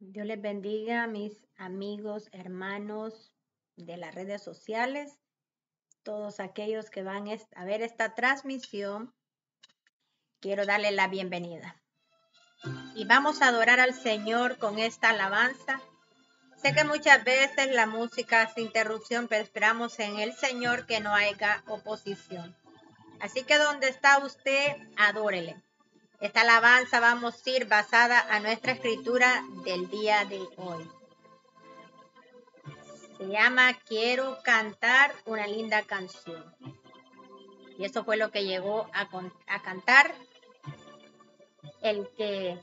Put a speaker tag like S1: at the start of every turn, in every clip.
S1: Dios les bendiga, mis amigos, hermanos de las redes sociales, todos aquellos que van a ver esta transmisión. Quiero darle la bienvenida. Y vamos a adorar al Señor con esta alabanza. Sé que muchas veces la música hace interrupción, pero esperamos en el Señor que no haya oposición. Así que donde está usted, adórele. Esta alabanza vamos a ir basada a nuestra escritura del día de hoy. Se llama Quiero cantar una linda canción. Y eso fue lo que llegó a cantar el que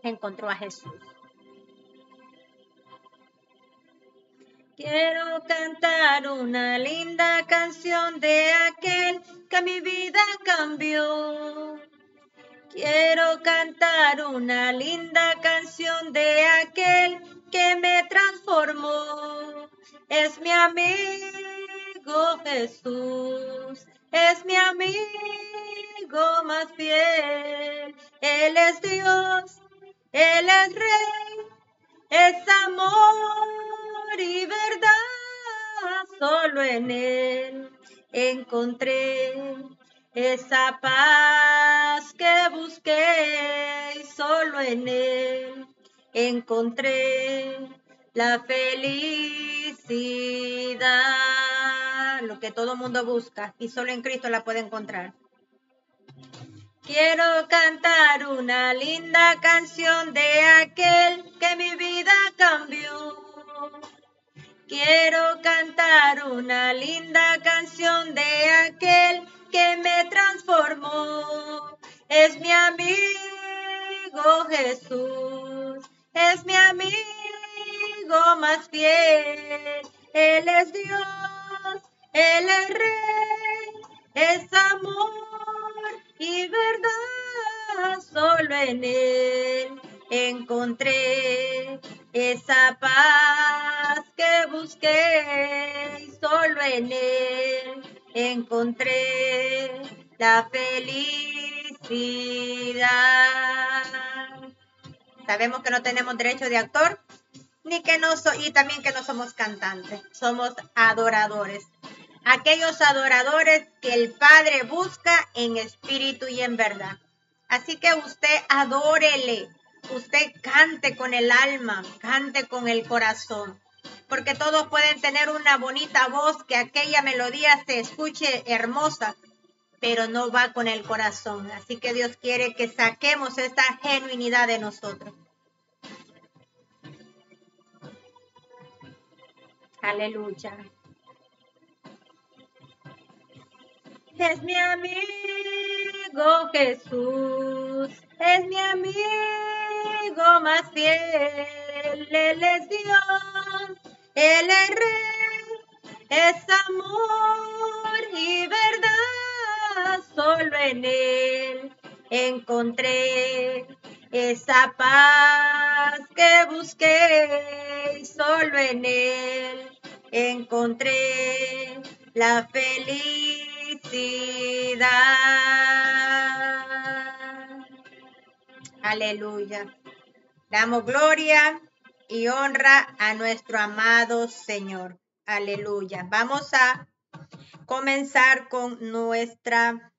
S1: encontró a Jesús. Quiero cantar una linda canción de aquel que mi vida cambió. Quiero cantar una linda canción de aquel que me transformó. Es mi amigo Jesús, es mi amigo más fiel. Él es Dios, Él es Rey, es amor y verdad. Solo en Él encontré esa paz que busqué, y solo en Él encontré la felicidad, lo que todo mundo busca, y solo en Cristo la puede encontrar. Quiero cantar una linda canción de aquel que mi vida cambió. Quiero cantar una linda canción de aquel que me transformó. Es mi amigo Jesús, es mi amigo más fiel. Él es Dios, Él es Rey, es amor y verdad. Solo en Él encontré esa paz que busqué, y solo en Él encontré la felicidad. Sabemos que no tenemos derecho de autor, ni que y también que no somos cantantes, somos adoradores. Aquellos adoradores que el Padre busca en espíritu y en verdad. Así que usted adórele, usted cante con el alma, cante con el corazón. Porque todos pueden tener una bonita voz, que aquella melodía se escuche hermosa, pero no va con el corazón. Así que Dios quiere que saquemos esta genuinidad de nosotros. Aleluya. Es mi amigo Jesús, es mi amigo más fiel. Él es Dios, Él es Rey, es amor y verdad. Solo en Él encontré esa paz que busqué, y solo en Él encontré la felicidad. Aleluya. Damos gloria y honra a nuestro amado Señor. Aleluya. Vamos a comenzar con nuestra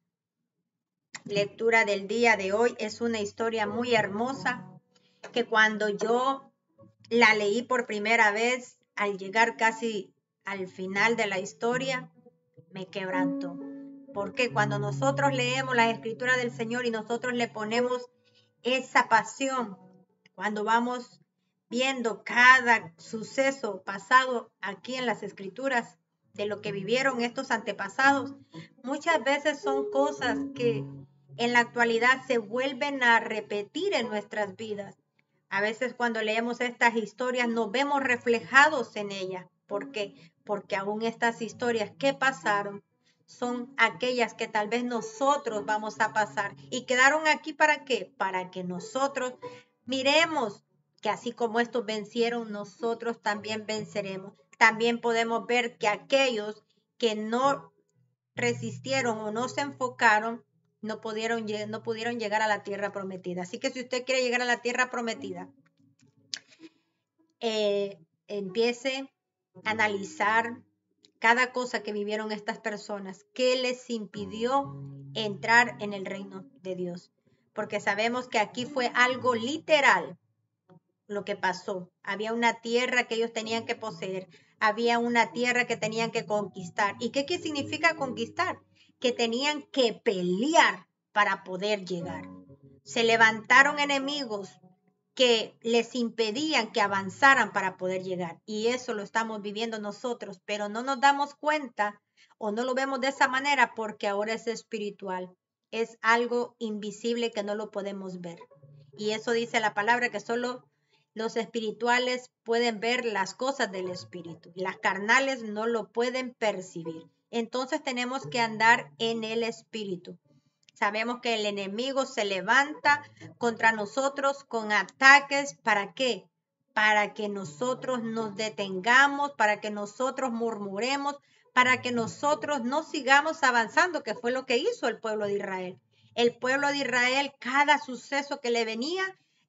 S1: lectura del día de hoy. Es una historia muy hermosa que cuando yo la leí por primera vez, al llegar casi al final de la historia, me quebrantó. Porque cuando nosotros leemos la escritura del Señor y nosotros le ponemos esa pasión, cuando vamos viendo cada suceso pasado aquí en las escrituras de lo que vivieron estos antepasados, muchas veces son cosas que en la actualidad se vuelven a repetir en nuestras vidas. A veces cuando leemos estas historias nos vemos reflejados en ellas. ¿Por qué? Porque aún estas historias que pasaron son aquellas que tal vez nosotros vamos a pasar. ¿Y quedaron aquí para qué? Para que nosotros miremos que así como estos vencieron, nosotros también venceremos. También podemos ver que aquellos que no resistieron o no se enfocaron, no pudieron llegar a la tierra prometida. Así que si usted quiere llegar a la tierra prometida, empiece a analizar cada cosa que vivieron estas personas, qué les impidió entrar en el reino de Dios. Porque sabemos que aquí fue algo literal lo que pasó. Había una tierra que ellos tenían que poseer, había una tierra que tenían que conquistar. ¿Y qué significa conquistar? Que tenían que pelear para poder llegar. Se levantaron enemigos que les impedían que avanzaran para poder llegar. Y eso lo estamos viviendo nosotros, pero no nos damos cuenta o no lo vemos de esa manera porque ahora es espiritual. Es algo invisible que no lo podemos ver. Y eso dice la palabra, que solo los espirituales pueden ver las cosas del espíritu. Las carnales no lo pueden percibir. Entonces tenemos que andar en el espíritu. Sabemos que el enemigo se levanta contra nosotros con ataques. ¿Para qué? Para que nosotros nos detengamos, para que nosotros murmuremos, para que nosotros no sigamos avanzando, que fue lo que hizo el pueblo de Israel. El pueblo de Israel, cada suceso que le venía,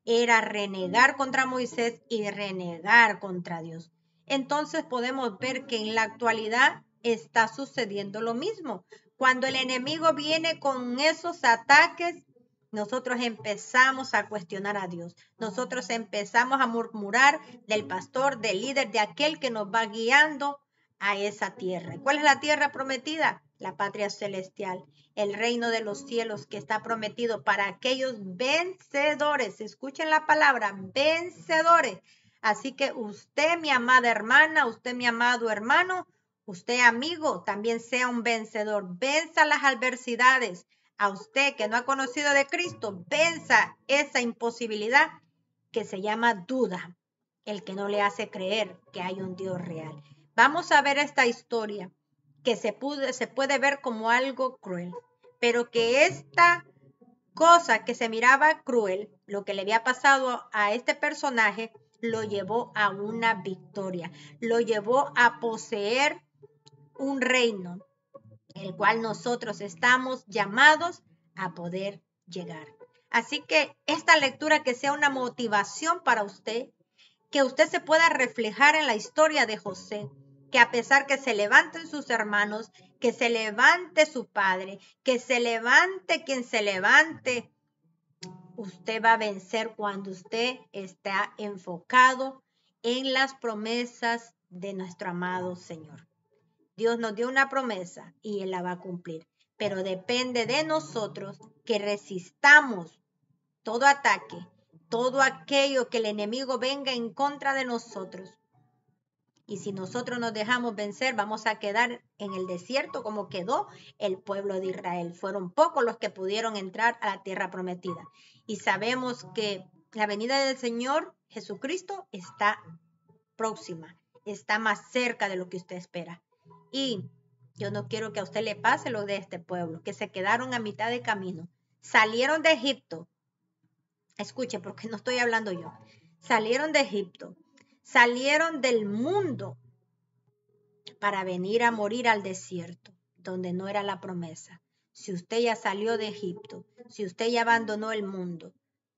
S1: era renegar contra Moisés y renegar contra Dios. Entonces podemos ver que en la actualidad está sucediendo lo mismo. Cuando el enemigo viene con esos ataques, nosotros empezamos a cuestionar a Dios. Nosotros empezamos a murmurar del pastor, del líder, de aquel que nos va guiando a esa tierra. ¿Cuál es la tierra prometida? La patria celestial, el reino de los cielos que está prometido para aquellos vencedores. Escuchen la palabra, vencedores. Así que usted, mi amada hermana, usted, mi amado hermano, usted, amigo, también sea un vencedor. Venza las adversidades. A usted que no ha conocido de Cristo, venza esa imposibilidad que se llama duda, el que no le hace creer que hay un Dios real. Vamos a ver esta historia que se puede ver como algo cruel, pero que esta cosa que se miraba cruel, lo que le había pasado a este personaje, lo llevó a una victoria, lo llevó a poseer un reino, el cual nosotros estamos llamados a poder llegar. Así que esta lectura que sea una motivación para usted, que usted se pueda reflejar en la historia de José, que a pesar que se levanten sus hermanos, que se levante su padre, que se levante quien se levante, usted va a vencer cuando usted está enfocado en las promesas de nuestro amado Señor. Dios nos dio una promesa y Él la va a cumplir, pero depende de nosotros que resistamos todo ataque, todo aquello que el enemigo venga en contra de nosotros. Y si nosotros nos dejamos vencer, vamos a quedar en el desierto como quedó el pueblo de Israel. Fueron pocos los que pudieron entrar a la tierra prometida. Y sabemos que la venida del Señor Jesucristo está próxima, está más cerca de lo que usted espera. Y yo no quiero que a usted le pase lo de este pueblo, que se quedaron a mitad de camino. Salieron de Egipto. Escuche, porque no estoy hablando yo. Salieron de Egipto. Salieron del mundo para venir a morir al desierto, donde no era la promesa. Si usted ya salió de Egipto, si usted ya abandonó el mundo,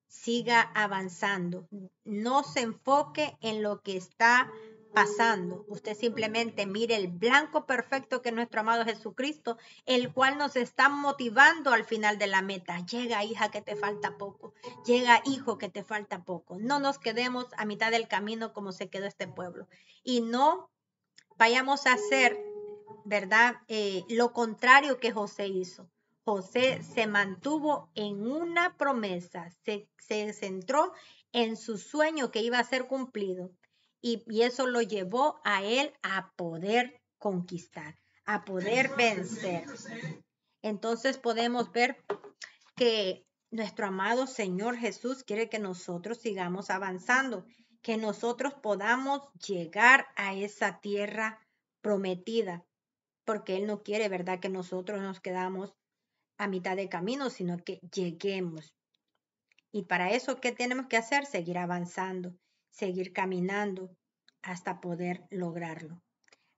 S1: siga avanzando. No se enfoque en lo que está pasando. Usted simplemente mire el blanco perfecto que es nuestro amado Jesucristo, el cual nos está motivando al final de la meta. Llega, hija, que te falta poco. Llega, hijo, que te falta poco. No nos quedemos a mitad del camino como se quedó este pueblo. Y no vayamos a hacer, ¿verdad? Lo contrario que José hizo. José se mantuvo en una promesa, se centró en su sueño que iba a ser cumplido y eso lo llevó a él a poder conquistar, a poder vencer. Entonces podemos ver que nuestro amado Señor Jesús quiere que nosotros sigamos avanzando, que nosotros podamos llegar a esa tierra prometida, porque Él no quiere, ¿verdad?, que nosotros nos quedamos a mitad de camino, sino que lleguemos. Y para eso, ¿qué tenemos que hacer? Seguir avanzando, seguir caminando hasta poder lograrlo.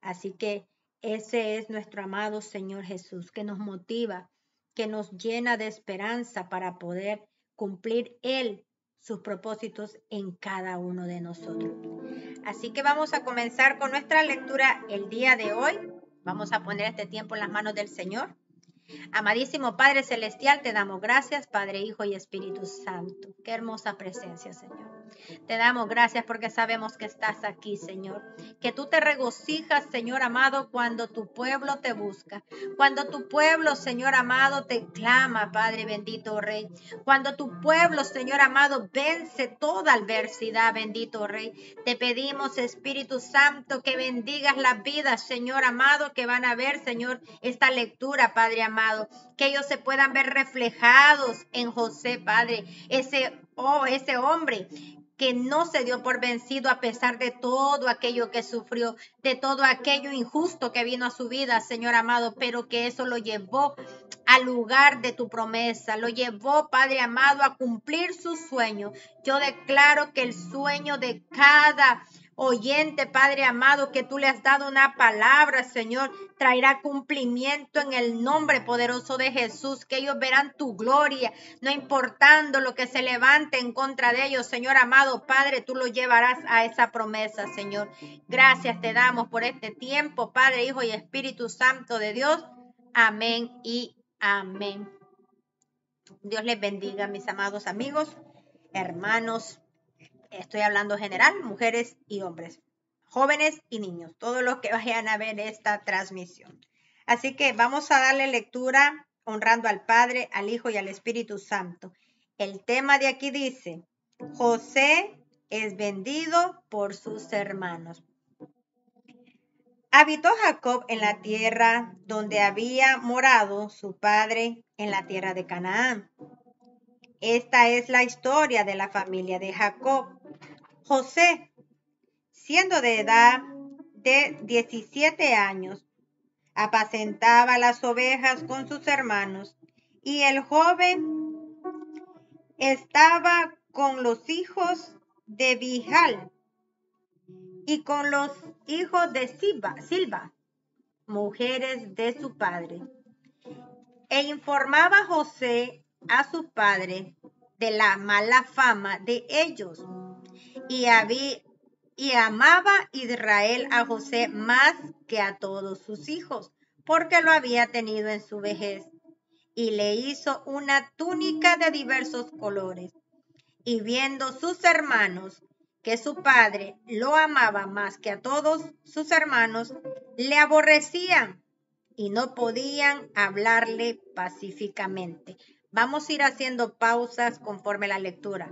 S1: Así que ese es nuestro amado Señor Jesús, que nos motiva, que nos llena de esperanza para poder cumplir Él sus propósitos en cada uno de nosotros. Así que vamos a comenzar con nuestra lectura el día de hoy. Vamos a poner este tiempo en las manos del Señor. Amadísimo Padre Celestial, te damos gracias, Padre, Hijo y Espíritu Santo. Qué hermosa presencia, Señor. Te damos gracias porque sabemos que estás aquí, Señor. Que tú te regocijas, Señor amado, cuando tu pueblo te busca. Cuando tu pueblo, Señor amado, te clama, Padre bendito Rey. Cuando tu pueblo, Señor amado, vence toda adversidad, bendito Rey. Te pedimos, Espíritu Santo, que bendigas las vidas, Señor amado, que van a ver, Señor, esta lectura, Padre amado. Que ellos se puedan ver reflejados en José, Padre. Ese hombre que no se dio por vencido a pesar de todo aquello que sufrió, de todo aquello injusto que vino a su vida, Señor amado, pero que eso lo llevó al lugar de tu promesa, lo llevó, Padre amado, a cumplir su sueño. Yo declaro que el sueño de cada oyente, Padre amado, que tú le has dado una palabra, Señor, traerá cumplimiento en el nombre poderoso de Jesús, que ellos verán tu gloria, no importando lo que se levante en contra de ellos, Señor amado, Padre, tú lo llevarás a esa promesa, Señor. Gracias te damos por este tiempo, Padre, Hijo y Espíritu Santo de Dios. Amén y amén. Dios les bendiga, mis amados amigos, hermanos. Estoy hablando general, mujeres y hombres, jóvenes y niños, todos los que vayan a ver esta transmisión. Así que vamos a darle lectura honrando al Padre, al Hijo y al Espíritu Santo. El tema de aquí dice, José es vendido por sus hermanos. Habitó Jacob en la tierra donde había morado su padre, en la tierra de Canaán. Esta es la historia de la familia de Jacob. José, siendo de edad de 17 años, apacentaba las ovejas con sus hermanos, y el joven estaba con los hijos de Bilha y con los hijos de Silpa, mujeres de su padre. E informaba José a su padre de la mala fama de ellos, y amaba Israel a José más que a todos sus hijos, porque lo había tenido en su vejez, y le hizo una túnica de diversos colores. Y viendo sus hermanos que su padre lo amaba más que a todos sus hermanos, le aborrecían y no podían hablarle pacíficamente. Vamos a ir haciendo pausas conforme la lectura,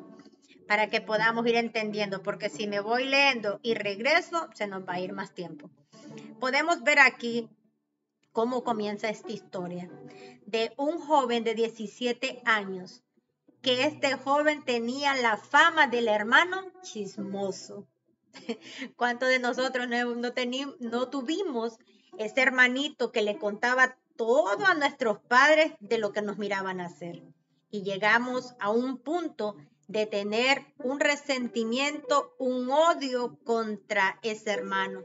S1: para que podamos ir entendiendo, porque si me voy leyendo y regreso, se nos va a ir más tiempo. Podemos ver aquí cómo comienza esta historia de un joven de 17 años, que este joven tenía la fama del hermano chismoso. ¿Cuántos de nosotros no tuvimos ese hermanito que le contaba todo a nuestros padres de lo que nos miraban hacer? Y llegamos a un punto de tener un resentimiento, un odio contra ese hermano,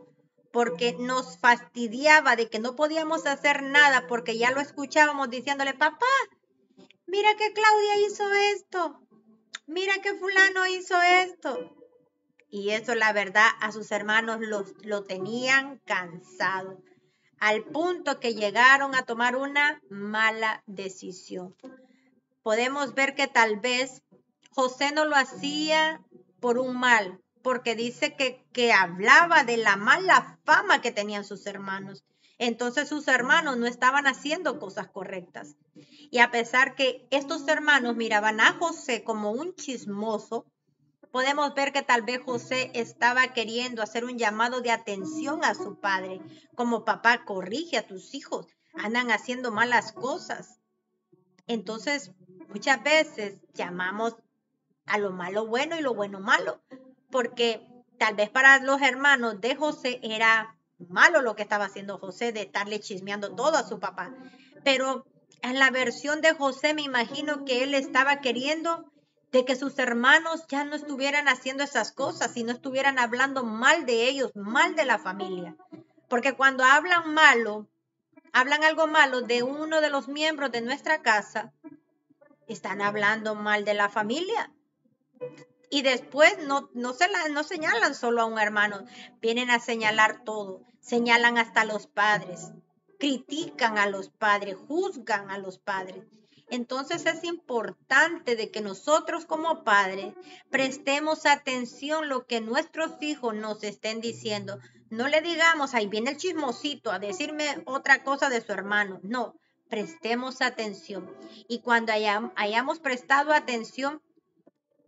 S1: porque nos fastidiaba de que no podíamos hacer nada porque ya lo escuchábamos diciéndole, papá, mira que Claudia hizo esto, mira que fulano hizo esto. Y eso, la verdad, a sus hermanos lo tenían cansado, al punto que llegaron a tomar una mala decisión. Podemos ver que tal vez José no lo hacía por un mal, porque dice que hablaba de la mala fama que tenían sus hermanos. Entonces sus hermanos no estaban haciendo cosas correctas. Y a pesar que estos hermanos miraban a José como un chismoso, podemos ver que tal vez José estaba queriendo hacer un llamado de atención a su padre, como papá, corrige a tus hijos, andan haciendo malas cosas. Entonces, muchas veces llamamos a lo malo bueno y lo bueno malo, porque tal vez para los hermanos de José era malo lo que estaba haciendo José de estarle chismeando todo a su papá. Pero en la versión de José me imagino que él estaba queriendo de que sus hermanos ya no estuvieran haciendo esas cosas y no estuvieran hablando mal de ellos, mal de la familia. Porque cuando hablan algo malo de uno de los miembros de nuestra casa, están hablando mal de la familia. Y después no señalan solo a un hermano, vienen a señalar todo, señalan hasta a los padres, critican a los padres, juzgan a los padres. Entonces es importante de que nosotros como padres prestemos atención a lo que nuestros hijos nos estén diciendo. No le digamos, ahí viene el chismosito a decirme otra cosa de su hermano. No, prestemos atención. Y cuando hayamos prestado atención,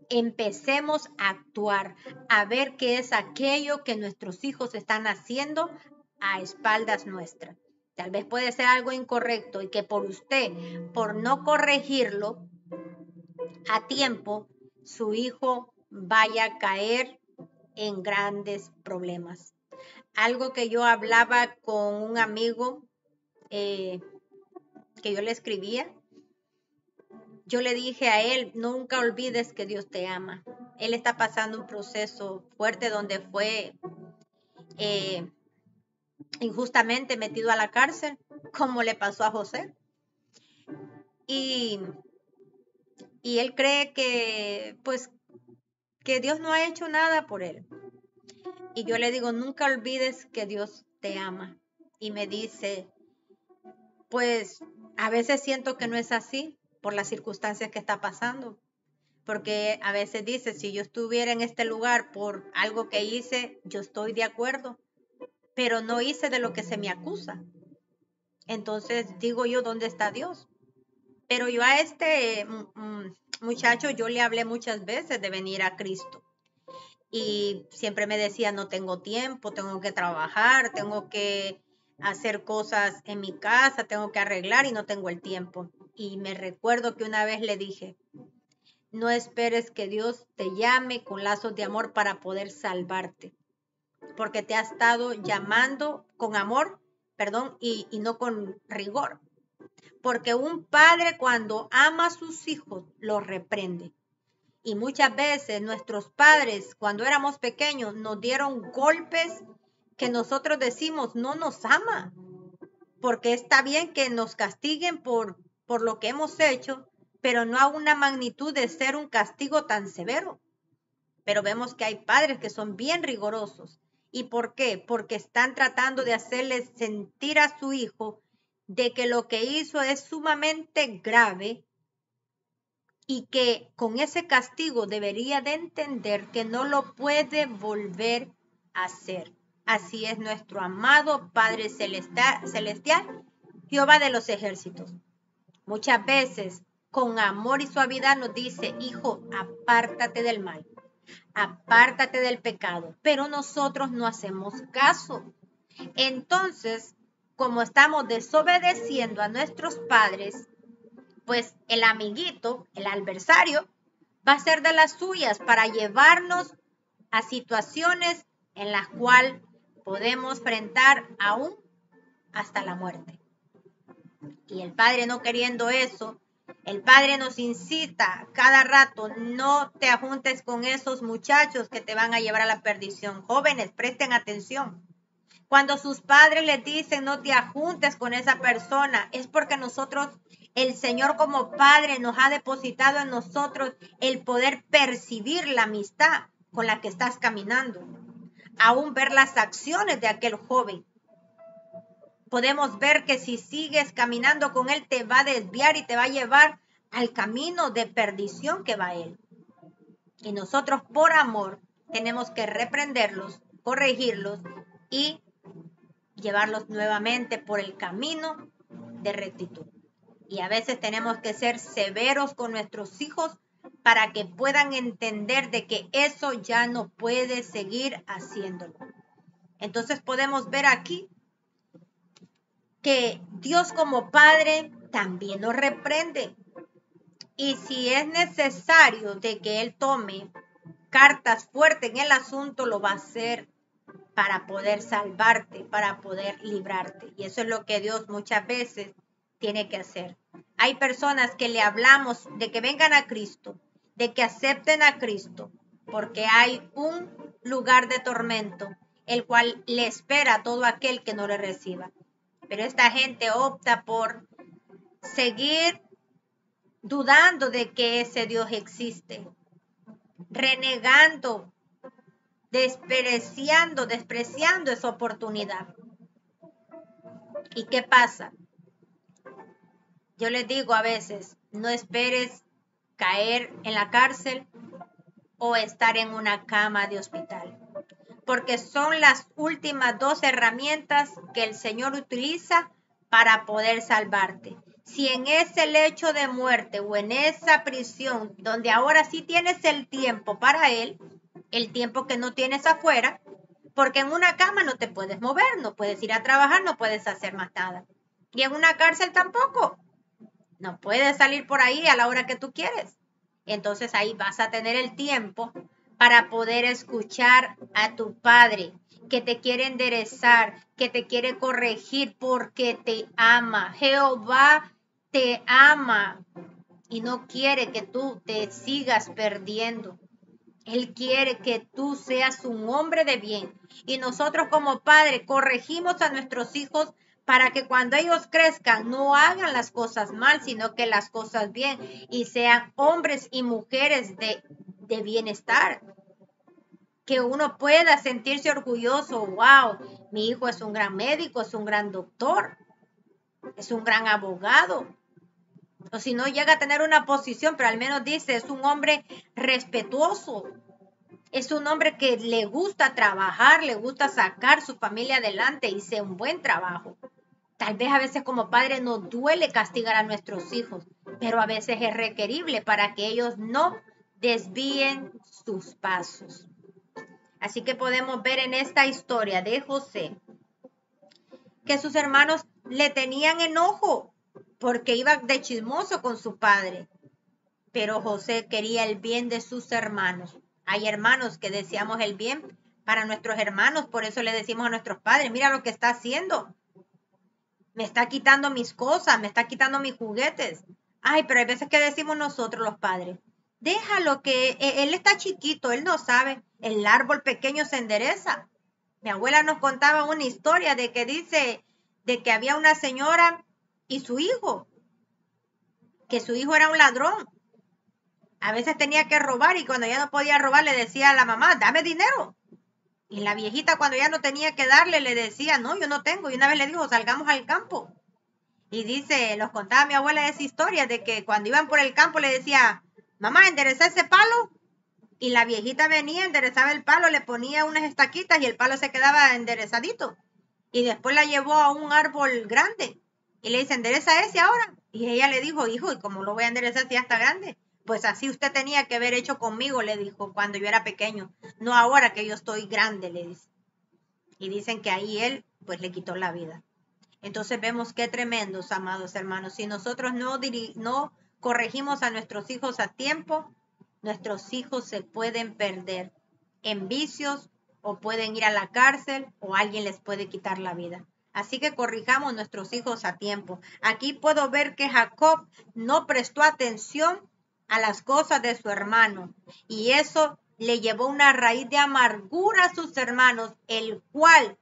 S1: empecemos a actuar, a ver qué es aquello que nuestros hijos están haciendo a espaldas nuestras. Tal vez puede ser algo incorrecto y que por usted, por no corregirlo a tiempo, su hijo vaya a caer en grandes problemas. Algo que yo hablaba con un amigo que yo le escribía, yo le dije a él, nunca olvides que Dios te ama. Él está pasando un proceso fuerte donde fue injustamente metido a la cárcel, como le pasó a José. Y él cree que, pues, que Dios no ha hecho nada por él. Y yo le digo, nunca olvides que Dios te ama. Y me dice, pues, a veces siento que no es así por las circunstancias que está pasando. Porque a veces dice, si yo estuviera en este lugar por algo que hice, yo estoy de acuerdo, pero no hice de lo que se me acusa. Entonces digo yo, ¿dónde está Dios? Pero yo a este muchacho, yo le hablé muchas veces de venir a Cristo. Y siempre me decía, no tengo tiempo, tengo que trabajar, tengo que hacer cosas en mi casa, tengo que arreglar y no tengo el tiempo. Y me recuerdo que una vez le dije, no esperes que Dios te llame con lazos de amor para poder salvarte, porque te ha estado llamando con amor, perdón, y no con rigor. Porque un padre cuando ama a sus hijos los reprende. Y muchas veces nuestros padres cuando éramos pequeños nos dieron golpes que nosotros decimos no nos ama. Porque está bien que nos castiguen por lo que hemos hecho, pero no a una magnitud de ser un castigo tan severo. Pero vemos que hay padres que son bien rigurosos. ¿Y por qué? Porque están tratando de hacerle sentir a su hijo de que lo que hizo es sumamente grave y que con ese castigo debería de entender que no lo puede volver a hacer. Así es nuestro amado Padre Celestial, Jehová de los ejércitos. Muchas veces, con amor y suavidad nos dice, hijo, apártate del mal, apártate del pecado, pero nosotros no hacemos caso. Entonces, como estamos desobedeciendo a nuestros padres, pues el amiguito, el adversario, va a ser de las suyas para llevarnos a situaciones en las cuales podemos enfrentar aún hasta la muerte. Y el Padre no queriendo eso, el Padre nos incita cada rato, no te ajuntes con esos muchachos que te van a llevar a la perdición. Jóvenes, presten atención. Cuando sus padres les dicen no te ajuntes con esa persona, es porque nosotros, el Señor como Padre nos ha depositado en nosotros el poder percibir la amistad con la que estás caminando, aún ver las acciones de aquel joven. Podemos ver que si sigues caminando con él te va a desviar y te va a llevar al camino de perdición que va él. Y nosotros por amor tenemos que reprenderlos, corregirlos y llevarlos nuevamente por el camino de rectitud. Y a veces tenemos que ser severos con nuestros hijos para que puedan entender de que eso ya no puede seguir haciéndolo. Entonces podemos ver aquí que Dios como Padre también nos reprende. Y si es necesario de que Él tome cartas fuertes en el asunto, lo va a hacer para poder salvarte, para poder librarte. Y eso es lo que Dios muchas veces tiene que hacer. Hay personas que le hablamos de que vengan a Cristo, de que acepten a Cristo, porque hay un lugar de tormento, el cual le espera a todo aquel que no le reciba. Pero esta gente opta por seguir dudando de que ese Dios existe. renegando, despreciando esa oportunidad. ¿Y qué pasa? Yo les digo a veces, no esperes caer en la cárcel o estar en una cama de hospital, porque son las últimas dos herramientas que el Señor utiliza para poder salvarte. Si en ese lecho de muerte o en esa prisión donde ahora sí tienes el tiempo para Él, el tiempo que no tienes afuera, porque en una cama no te puedes mover, no puedes ir a trabajar, no puedes hacer más nada. Y en una cárcel tampoco. No puedes salir por ahí a la hora que tú quieres. Entonces ahí vas a tener el tiempo para poder escuchar a tu Padre, que te quiere enderezar, que te quiere corregir porque te ama. Jehová te ama y no quiere que tú te sigas perdiendo. Él quiere que tú seas un hombre de bien. Y nosotros como padres corregimos a nuestros hijos para que cuando ellos crezcan no hagan las cosas mal, sino que las cosas bien y sean hombres y mujeres de bienestar. Que uno pueda sentirse orgulloso, wow, mi hijo es un gran médico, es un gran doctor, es un gran abogado. O si no llega a tener una posición, pero al menos dice, es un hombre respetuoso. Es un hombre que le gusta trabajar, le gusta sacar su familia adelante y hacer un buen trabajo. Tal vez a veces como padres nos duele castigar a nuestros hijos, pero a veces es requerible para que ellos no desvíen sus pasos. Así que podemos ver en esta historia de José que sus hermanos le tenían enojo porque iba de chismoso con su padre. Pero José quería el bien de sus hermanos. Hay hermanos que deseamos el bien para nuestros hermanos, por eso le decimos a nuestros padres, mira lo que está haciendo. Me está quitando mis cosas, me está quitando mis juguetes. Ay, pero hay veces que decimos nosotros los padres, déjalo que él está chiquito, él no sabe, el árbol pequeño se endereza. Mi abuela nos contaba una historia de que dice de que había una señora y su hijo, que su hijo era un ladrón. A veces tenía que robar y cuando ya no podía robar le decía a la mamá, dame dinero. Y la viejita cuando ya no tenía que darle le decía, no, yo no tengo. Y una vez le dijo, salgamos al campo. Y dice, los contaba mi abuela esa historia de que cuando iban por el campo le decía, mamá, endereza ese palo. Y la viejita venía, enderezaba el palo, le ponía unas estaquitas y el palo se quedaba enderezadito. Y después la llevó a un árbol grande. Y le dice, endereza ese ahora. Y ella le dijo, hijo, ¿y cómo lo voy a enderezar si ya está grande? Pues así usted tenía que haber hecho conmigo, le dijo, cuando yo era pequeño. No ahora que yo estoy grande, le dice. Y dicen que ahí él, pues le quitó la vida. Entonces vemos qué tremendos, amados hermanos. Si nosotros no corregimos a nuestros hijos a tiempo, nuestros hijos se pueden perder en vicios o pueden ir a la cárcel o alguien les puede quitar la vida. Así que corrijamos a nuestros hijos a tiempo. Aquí puedo ver que Jacob no prestó atención a las cosas de su hermano y eso le llevó una raíz de amargura a sus hermanos, el cual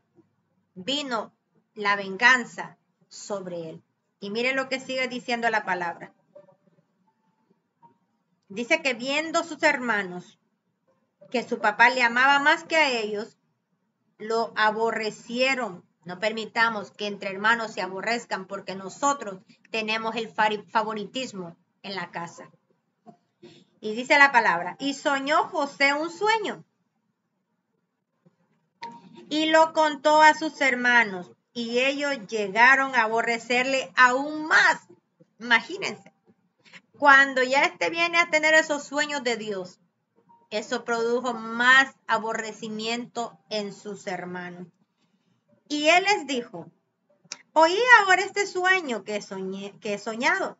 S1: vino la venganza sobre él. Y miren lo que sigue diciendo la palabra. Dice que viendo sus hermanos que su papá le amaba más que a ellos, lo aborrecieron. No permitamos que entre hermanos se aborrezcan porque nosotros tenemos el favoritismo en la casa. Y dice la palabra, y soñó José un sueño y lo contó a sus hermanos y ellos llegaron a aborrecerle aún más. Imagínense, cuando ya viene a tener esos sueños de Dios, eso produjo más aborrecimiento en sus hermanos. Y él les dijo, oí ahora este sueño que he soñado.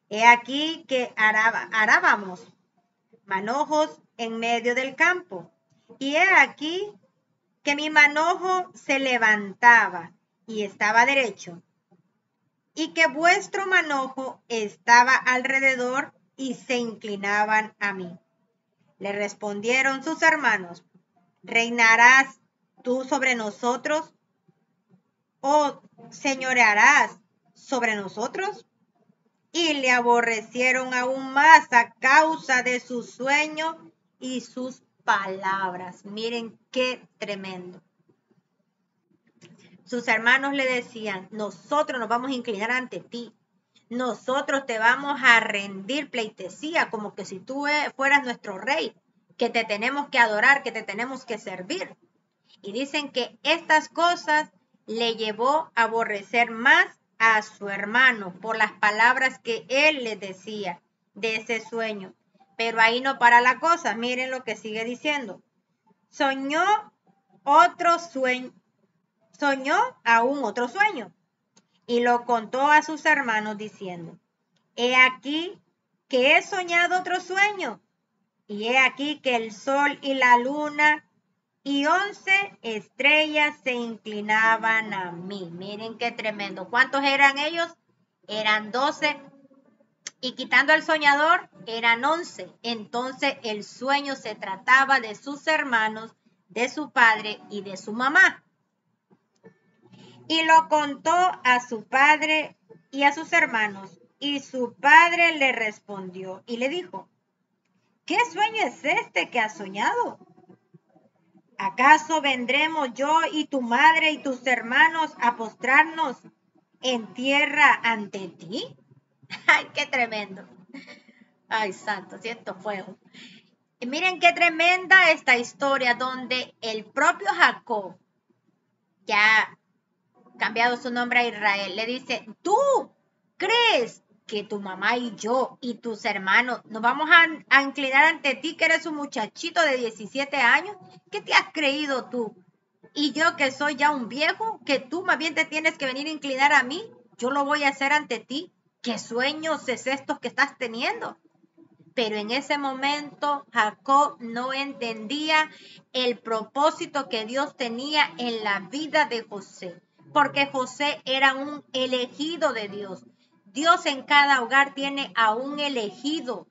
S1: He aquí que arábamos manojos en medio del campo. Y he aquí que mi manojo se levantaba y estaba derecho, y que vuestro manojo estaba alrededor y se inclinaban a mí. Le respondieron sus hermanos, ¿reinarás tú sobre nosotros o señorearás sobre nosotros? Y le aborrecieron aún más a causa de su sueño y sus palabras. Miren qué tremendo. Sus hermanos le decían, nosotros nos vamos a inclinar ante ti. Nosotros te vamos a rendir pleitesía, como que si tú fueras nuestro rey, que te tenemos que adorar, que te tenemos que servir. Y dicen que estas cosas le llevó a aborrecer más a su hermano por las palabras que él le decía de ese sueño. Pero ahí no para la cosa. Miren lo que sigue diciendo. Soñó aún otro sueño y lo contó a sus hermanos diciendo, he aquí que he soñado otro sueño y he aquí que el sol y la luna y 11 estrellas se inclinaban a mí. Miren qué tremendo. ¿Cuántos eran ellos? Eran 12 y quitando al soñador eran 11. Entonces el sueño se trataba de sus hermanos, de su padre y de su mamá. Y lo contó a su padre y a sus hermanos. Y su padre le respondió y le dijo, ¿qué sueño es este que has soñado? ¿Acaso vendremos yo y tu madre y tus hermanos a postrarnos en tierra ante ti? ¡Ay, qué tremendo! ¡Ay, santo, siento fuego! Y miren qué tremenda esta historia donde el propio Jacob, ya cambiado su nombre a Israel, le dice, ¿tú crees que tu mamá y yo y tus hermanos nos vamos a inclinar ante ti, que eres un muchachito de 17 años? ¿Qué te has creído tú? Y yo que soy ya un viejo, que tú más bien te tienes que venir a inclinar a mí, yo lo voy a hacer ante ti. ¿Qué sueños es estos que estás teniendo? Pero en ese momento Jacob no entendía el propósito que Dios tenía en la vida de José, porque José era un elegido de Dios. Dios en cada hogar tiene a un elegido,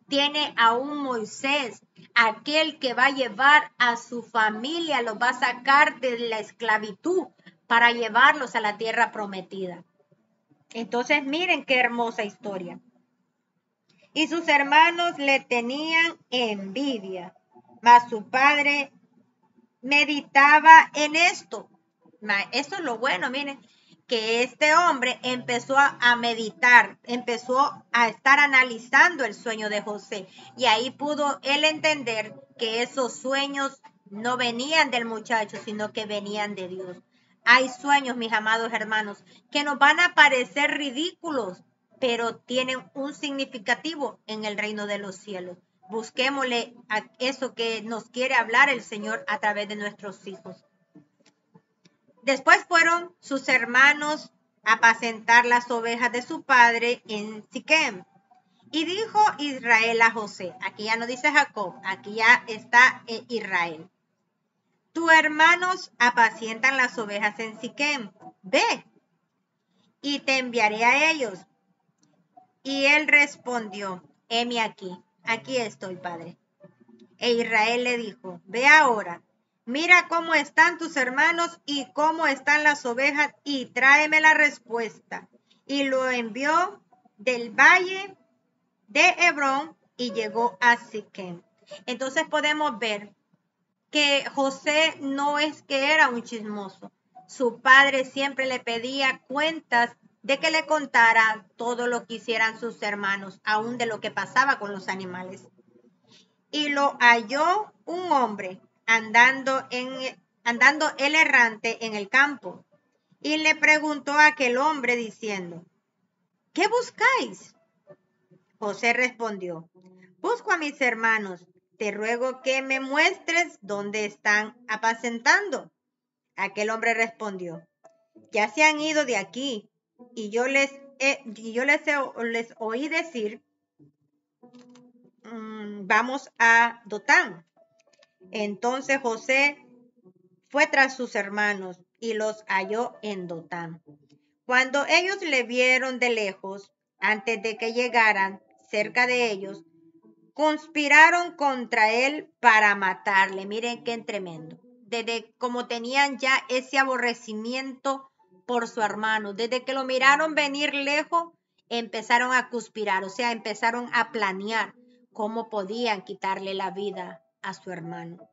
S1: tiene a un Moisés, aquel que va a llevar a su familia, los va a sacar de la esclavitud para llevarlos a la tierra prometida. Entonces miren qué hermosa historia. Y sus hermanos le tenían envidia, mas su padre meditaba en esto. Eso es lo bueno, miren, que este hombre empezó a meditar, empezó a estar analizando el sueño de José y ahí pudo él entender que esos sueños no venían del muchacho, sino que venían de Dios. Hay sueños, mis amados hermanos, que nos van a parecer ridículos, pero tienen un significativo en el reino de los cielos. Busquémosle a eso que nos quiere hablar el Señor a través de nuestros hijos. Después fueron sus hermanos a apacentar las ovejas de su padre en Siquem. Y dijo Israel a José, aquí ya no dice Jacob, aquí ya está Israel. Tus hermanos apacientan las ovejas en Siquem. Ve, y te enviaré a ellos. Y él respondió, heme aquí estoy, padre. E Israel le dijo, ve ahora, mira cómo están tus hermanos y cómo están las ovejas y tráeme la respuesta. Y lo envió del valle de Hebrón y llegó a Siquem. Entonces podemos ver que José no es que era un chismoso. Su padre siempre le pedía cuentas de que le contara todo lo que hicieran sus hermanos, aún de lo que pasaba con los animales. Y lo halló un hombre andando él errante en el campo. Y le preguntó a aquel hombre diciendo, ¿qué buscáis? José respondió, busco a mis hermanos, te ruego que me muestres dónde están apacentando. Aquel hombre respondió, ya se han ido de aquí, y yo les oí decir, vamos a Dotán. Entonces José fue tras sus hermanos y los halló en Dotán. Cuando ellos le vieron de lejos, antes de que llegaran cerca de ellos, conspiraron contra él para matarle. Miren qué tremendo. Desde como tenían ya ese aborrecimiento por su hermano, desde que lo miraron venir lejos, empezaron a conspirar, o sea, empezaron a planear cómo podían quitarle la vida a su hermano.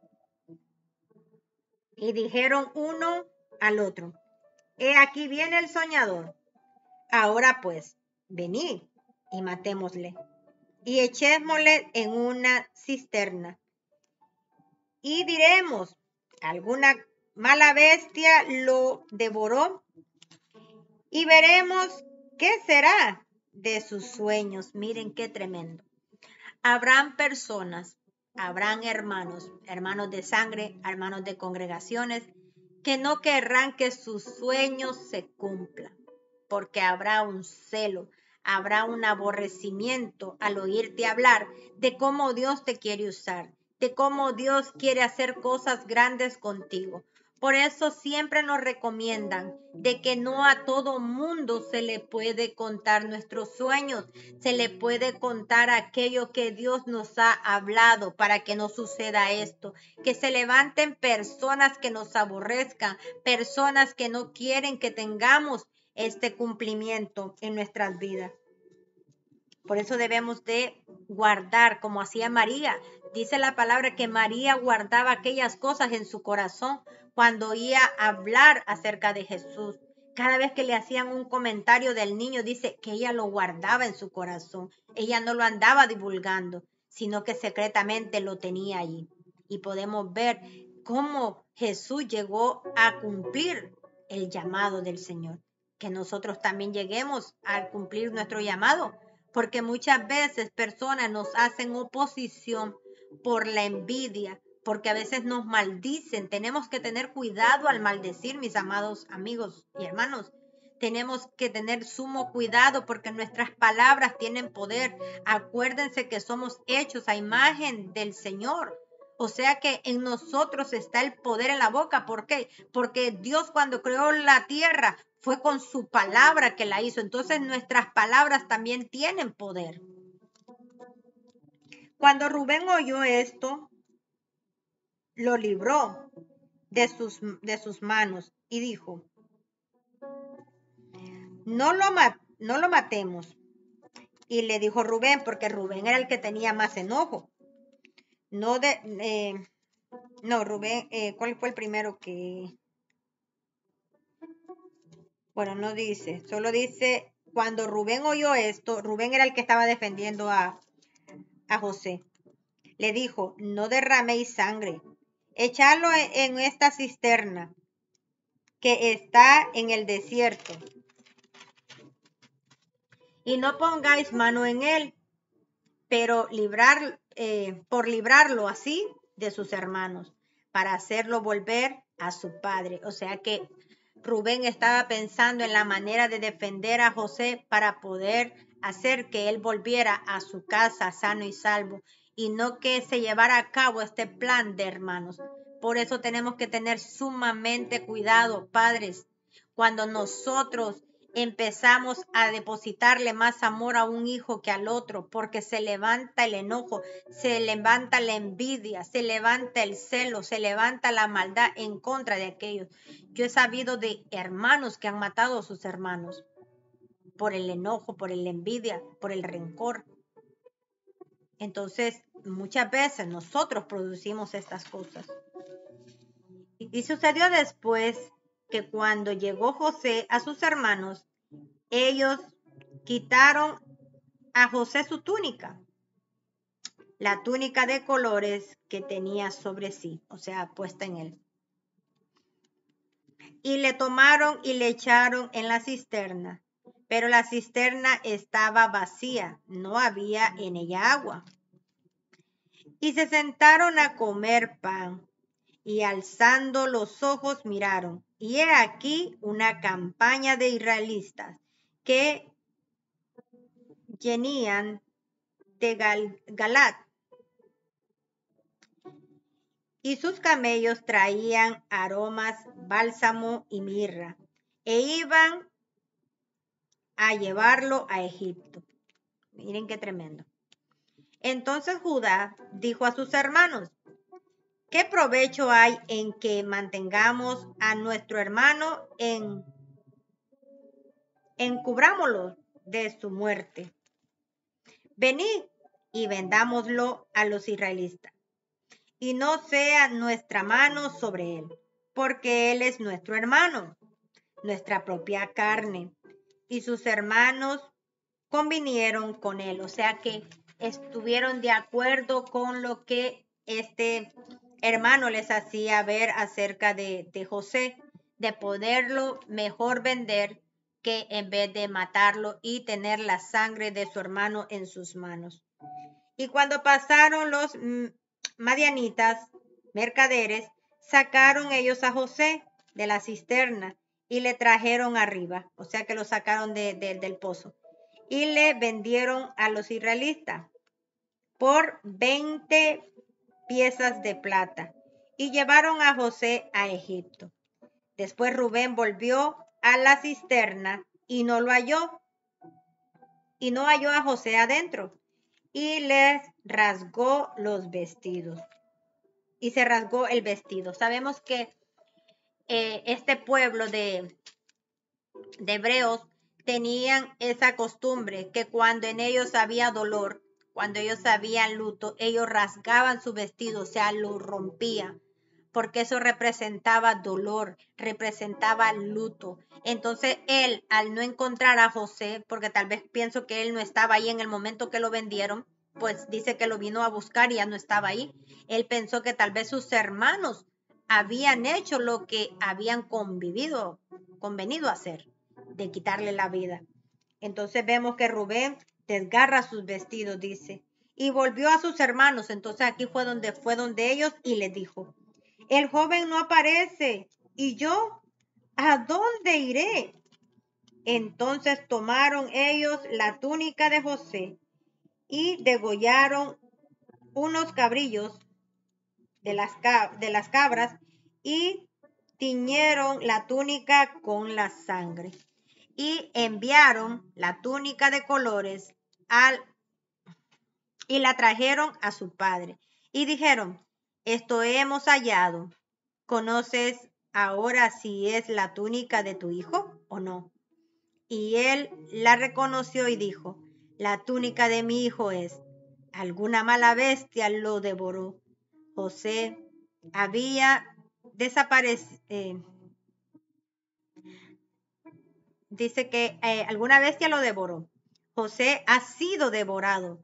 S1: Y dijeron uno al otro: he aquí viene el soñador. Ahora pues, venid y matémosle, y echémosle en una cisterna. Y diremos: alguna mala bestia lo devoró, y veremos qué será de sus sueños. Miren qué tremendo. Habrán personas, habrán hermanos de sangre, hermanos de congregaciones, que no querrán que sus sueños se cumplan, porque habrá un celo, habrá un aborrecimiento al oírte hablar de cómo Dios te quiere usar, de cómo Dios quiere hacer cosas grandes contigo. Por eso siempre nos recomiendan de que no a todo mundo se le puede contar nuestros sueños, se le puede contar aquello que Dios nos ha hablado para que no suceda esto, que se levanten personas que nos aborrezcan, personas que no quieren que tengamos este cumplimiento en nuestras vidas. Por eso debemos de guardar, como hacía María. Dice la palabra que María guardaba aquellas cosas en su corazón cuando oía hablar acerca de Jesús. Cada vez que le hacían un comentario del niño, dice que ella lo guardaba en su corazón. Ella no lo andaba divulgando, sino que secretamente lo tenía allí. Y podemos ver cómo Jesús llegó a cumplir el llamado del Señor. Que nosotros también lleguemos a cumplir nuestro llamado, porque muchas veces personas nos hacen oposición por la envidia, porque a veces nos maldicen. Tenemos que tener cuidado al maldecir, mis amados amigos y hermanos. Tenemos que tener sumo cuidado porque nuestras palabras tienen poder. Acuérdense que somos hechos a imagen del Señor. O sea que en nosotros está el poder en la boca. ¿Por qué? Porque Dios cuando creó la tierra fue con su palabra que la hizo. Entonces nuestras palabras también tienen poder. Cuando Rubén oyó esto, lo libró de sus manos y dijo: no lo matemos. Y le dijo Rubén, porque Rubén era el que tenía más enojo. Rubén, ¿cuál fue el primero que? Bueno, no dice, solo dice, cuando Rubén oyó esto, Rubén era el que estaba defendiendo a José. Le dijo: no derraméis sangre, echadlo en esta cisterna que está en el desierto, y no pongáis mano en él, pero por librarlo así de sus hermanos, para hacerlo volver a su padre. O sea que Rubén estaba pensando en la manera de defender a José para poder hacer que él volviera a su casa sano y salvo, y no que se llevara a cabo este plan de hermanos. Por eso tenemos que tener sumamente cuidado, padres, cuando nosotros empezamos a depositarle más amor a un hijo que al otro, porque se levanta el enojo, se levanta la envidia, se levanta el celo, se levanta la maldad en contra de aquellos. Yo he sabido de hermanos que han matado a sus hermanos por el enojo, por la envidia, por el rencor. Entonces, muchas veces nosotros producimos estas cosas. Y sucedió después que cuando llegó José a sus hermanos, ellos quitaron a José su túnica, la túnica de colores que tenía sobre sí, o sea, puesta en él. Y le tomaron y le echaron en la cisterna, pero la cisterna estaba vacía, no había en ella agua. Y se sentaron a comer pan, y alzando los ojos miraron, y he aquí una campaña de israelitas que venían de Galat, y sus camellos traían aromas, bálsamo y mirra, e iban a llevarlo a Egipto. Miren qué tremendo. Entonces Judá dijo a sus hermanos: ¿qué provecho hay en que mantengamos a nuestro hermano encubrámoslo de su muerte? Venid y vendámoslo a los israelitas. Y no sea nuestra mano sobre él, porque él es nuestro hermano, nuestra propia carne. Y sus hermanos convinieron con él, o sea que estuvieron de acuerdo con lo que este hermano les hacía ver acerca de José, de poderlo mejor vender que en vez de matarlo y tener la sangre de su hermano en sus manos. Y cuando pasaron los madianitas, mercaderes, sacaron ellos a José de la cisterna y le trajeron arriba, o sea que lo sacaron del pozo, y le vendieron a los israelitas por 20 piezas de plata y llevaron a José a Egipto. Después Rubén volvió a la cisterna y no lo halló, y no halló a José adentro, y les rasgó los vestidos. Y se rasgó el vestido. Sabemos que este pueblo de hebreos tenían esa costumbre que cuando en ellos había dolor, cuando ellos habían luto, ellos rasgaban su vestido, o sea, lo rompían, porque eso representaba dolor, representaba luto. Entonces él, al no encontrar a José, porque tal vez pienso que él no estaba ahí en el momento que lo vendieron, pues dice que lo vino a buscar y ya no estaba ahí. Él pensó que tal vez sus hermanos habían hecho lo que habían convenido a hacer, de quitarle la vida. Entonces vemos que Rubén desgarra sus vestidos, dice, y volvió a sus hermanos. Entonces aquí fue donde ellos y les dijo: el joven no aparece, ¿y yo a dónde iré? Entonces tomaron ellos la túnica de José y degollaron unos cabrillos de las cabras y tiñeron la túnica con la sangre. Y enviaron la túnica de colores y la trajeron a su padre. Y dijeron: esto hemos hallado. ¿Conoces ahora si es la túnica de tu hijo o no? Y él la reconoció y dijo: la túnica de mi hijo es. Alguna mala bestia lo devoró. José había desaparecido. Dice que alguna bestia lo devoró. José ha sido devorado.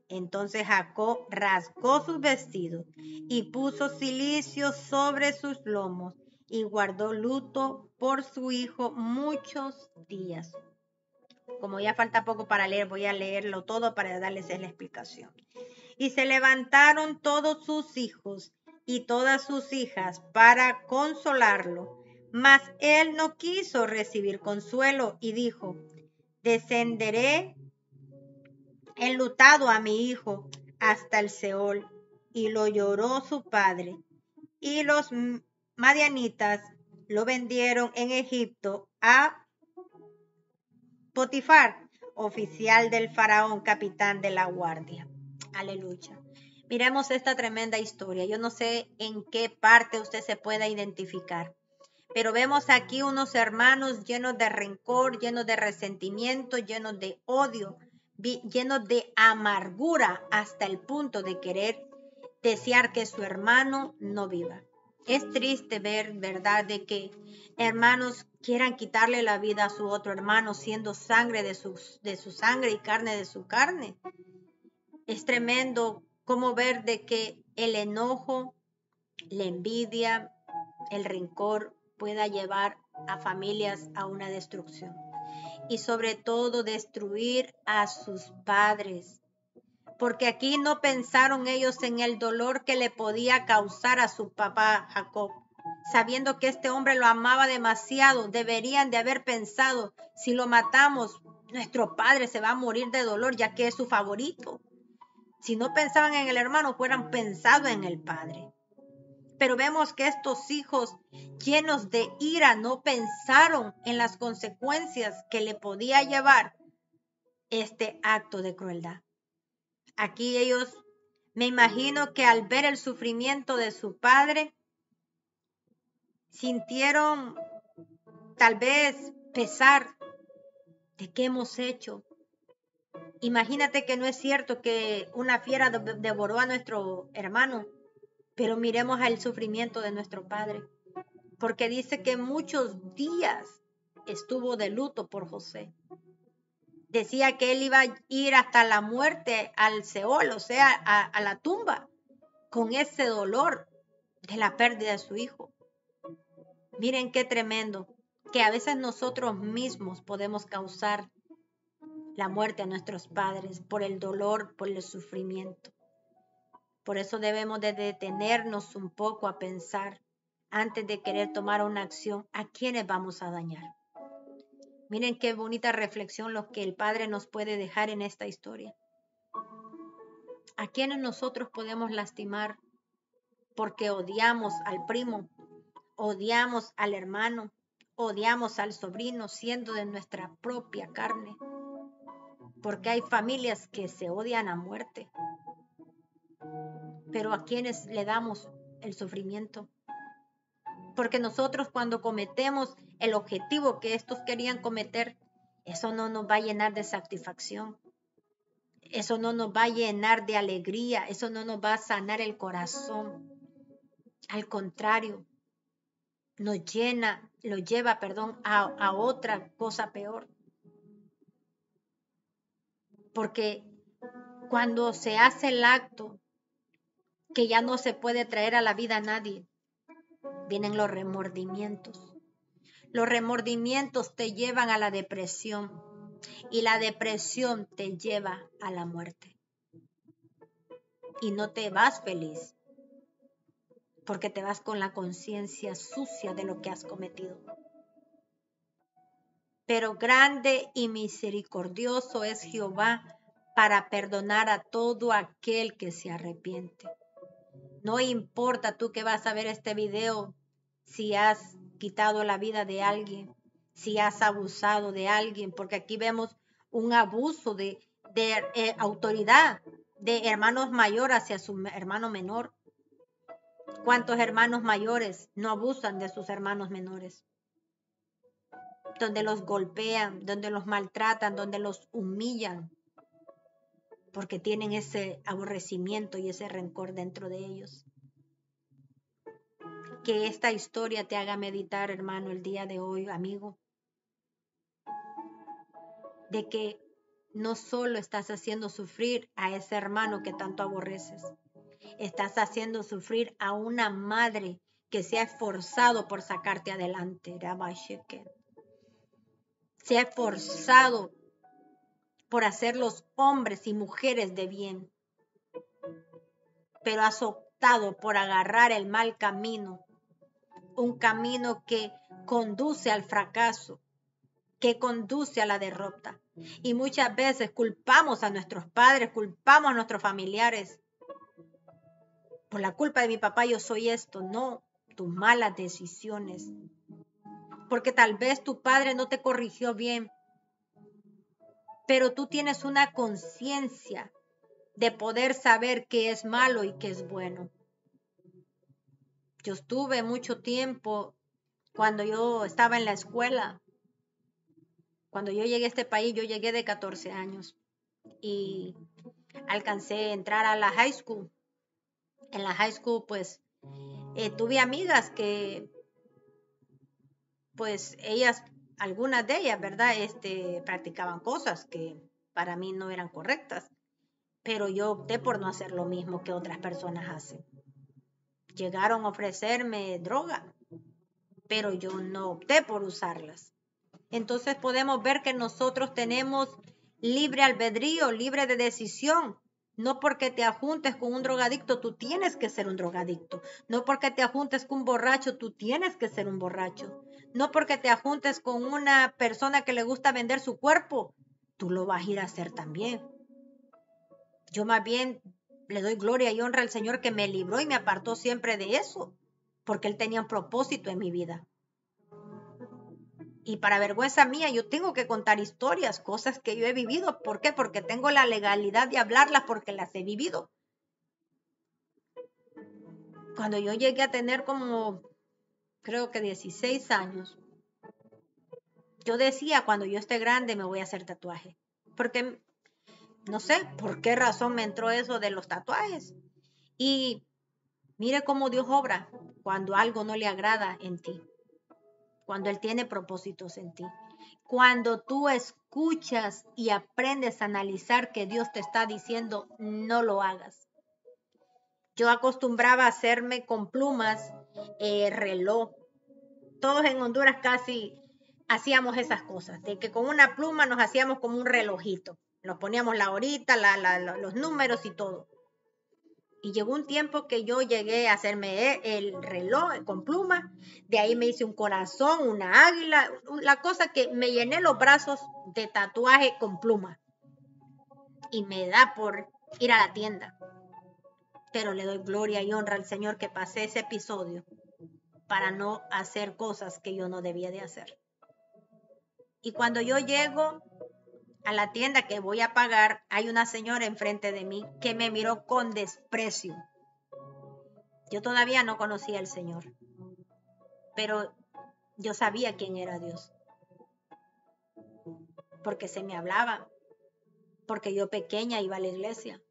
S1: Entonces Jacob rasgó sus vestidos y puso cilicio sobre sus lomos y guardó luto por su hijo muchos días. Como ya falta poco para leer, voy a leerlo todo para darles la explicación. Y se levantaron todos sus hijos y todas sus hijas para consolarlo, mas él no quiso recibir consuelo y dijo: descenderé enlutado a mi hijo hasta el Seol. Y lo lloró su padre. Y los madianitas lo vendieron en Egipto a Potifar, oficial del faraón, capitán de la guardia. Aleluya. Miremos esta tremenda historia. Yo no sé en qué parte usted se pueda identificar, pero vemos aquí unos hermanos llenos de rencor, llenos de resentimiento, llenos de odio, llenos de amargura hasta el punto de querer desear que su hermano no viva. Es triste ver, ¿verdad?, de que hermanos quieran quitarle la vida a su otro hermano, siendo sangre de su sangre y carne de su carne. Es tremendo cómo ver de que el enojo, la envidia, el rencor pueda llevar a familias a una destrucción. Y sobre todo destruir a sus padres. Porque aquí no pensaron ellos en el dolor que le podía causar a su papá Jacob. Sabiendo que este hombre lo amaba demasiado, deberían de haber pensado: si lo matamos, nuestro padre se va a morir de dolor, ya que es su favorito. Si no pensaban en el hermano, hubieran pensado en el padre. Pero vemos que estos hijos, llenos de ira, no pensaron en las consecuencias que le podía llevar este acto de crueldad. Aquí ellos, me imagino que al ver el sufrimiento de su padre, sintieron tal vez pesar de qué hemos hecho. Imagínate que no es cierto que una fiera devoró a nuestro hermano, pero miremos al sufrimiento de nuestro padre, porque dice que muchos días estuvo de luto por José. Decía que él iba a ir hasta la muerte, al Seol, o sea, a la tumba, con ese dolor de la pérdida de su hijo. Miren qué tremendo, que a veces nosotros mismos podemos causar la muerte a nuestros padres por el dolor, por el sufrimiento. Por eso debemos de detenernos un poco a pensar antes de querer tomar una acción a quiénes vamos a dañar. Miren qué bonita reflexión lo que el Padre nos puede dejar en esta historia. ¿A quiénes nosotros podemos lastimar porque odiamos al primo, odiamos al hermano, odiamos al sobrino siendo de nuestra propia carne? Porque hay familias que se odian a muerte. Pero ¿a quiénes le damos el sufrimiento? Porque nosotros cuando cometemos el objetivo que estos querían cometer, eso no nos va a llenar de satisfacción. Eso no nos va a llenar de alegría. Eso no nos va a sanar el corazón. Al contrario, lo lleva, a otra cosa peor. Porque cuando se hace el acto que ya no se puede traer a la vida a nadie, vienen los remordimientos. Los remordimientos te llevan a la depresión y la depresión te lleva a la muerte. Y no te vas feliz porque te vas con la conciencia sucia de lo que has cometido. Pero grande y misericordioso es Jehová para perdonar a todo aquel que se arrepiente. No importa tú que vas a ver este video si has quitado la vida de alguien, si has abusado de alguien, porque aquí vemos un abuso de autoridad de hermanos mayores hacia su hermano menor. ¿Cuántos hermanos mayores no abusan de sus hermanos menores? Donde los golpean, donde los maltratan, donde los humillan, porque tienen ese aborrecimiento y ese rencor dentro de ellos. Que esta historia te haga meditar, hermano, el día de hoy, amigo, de que no solo estás haciendo sufrir a ese hermano que tanto aborreces, estás haciendo sufrir a una madre que se ha esforzado por sacarte adelante, se ha esforzado por hacerlos hombres y mujeres de bien, pero has optado por agarrar el mal camino, un camino que conduce al fracaso, que conduce a la derrota. Y muchas veces culpamos a nuestros padres, culpamos a nuestros familiares. Por la culpa de mi papá yo soy esto. No, tus malas decisiones. Porque tal vez tu padre no te corrigió bien, pero tú tienes una conciencia de poder saber qué es malo y qué es bueno. Yo estuve mucho tiempo cuando yo estaba en la escuela. Cuando yo llegué a este país, yo llegué de 14 años y alcancé a entrar a la high school. En la high school, pues, tuve amigas que, pues, algunas de ellas, ¿verdad? Practicaban cosas que para mí no eran correctas, pero yo opté por no hacer lo mismo que otras personas hacen. Llegaron a ofrecerme droga, pero yo no opté por usarlas. Entonces podemos ver que nosotros tenemos libre albedrío, libre de decisión. No porque te ajuntes con un drogadicto, tú tienes que ser un drogadicto. No porque te ajuntes con un borracho, tú tienes que ser un borracho. No porque te ajuntes con una persona que le gusta vender su cuerpo, tú lo vas a ir a hacer también. Yo más bien le doy gloria y honra al Señor que me libró y me apartó siempre de eso, porque Él tenía un propósito en mi vida. Y para vergüenza mía, yo tengo que contar historias, cosas que yo he vivido. ¿Por qué? Porque tengo la legalidad de hablarlas porque las he vivido. Cuando yo llegué a tener como, creo que 16 años, yo decía, cuando yo esté grande me voy a hacer tatuaje. Porque No sé por qué razón me entró eso de los tatuajes. Y mire cómo Dios obra cuando algo no le agrada en ti, cuando Él tiene propósitos en ti. Cuando tú escuchas y aprendes a analizar que Dios te está diciendo, no lo hagas. Yo acostumbraba a hacerme con plumas, reloj. Todos en Honduras casi hacíamos esas cosas, de que con una pluma nos hacíamos como un relojito. Nos poníamos la horita, los números y todo. Y llegó un tiempo que yo llegué a hacerme el reloj con pluma. De ahí me hice un corazón, una águila. La cosa que me llené los brazos de tatuaje con pluma. Y me da por ir a la tienda. Pero le doy gloria y honra al Señor que pasé ese episodio para no hacer cosas que yo no debía de hacer. Y cuando yo llego a la tienda que voy a pagar, hay una señora enfrente de mí que me miró con desprecio. Yo todavía no conocía al Señor, pero yo sabía quién era Dios, porque se me hablaba, porque yo pequeña iba a la iglesia.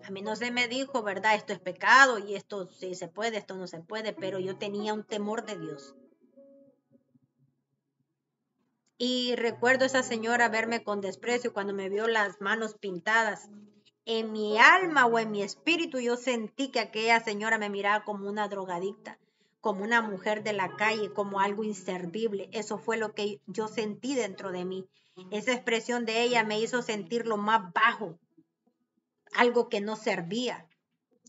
S1: A mí no se me dijo, ¿verdad? Esto es pecado y esto sí se puede, esto no se puede, pero yo tenía un temor de Dios. Y recuerdo esa señora verme con desprecio cuando me vio las manos pintadas. En mi alma o en mi espíritu yo sentí que aquella señora me miraba como una drogadicta, como una mujer de la calle, como algo inservible. Eso fue lo que yo sentí dentro de mí. Esa expresión de ella me hizo sentir lo más bajo, algo que no servía.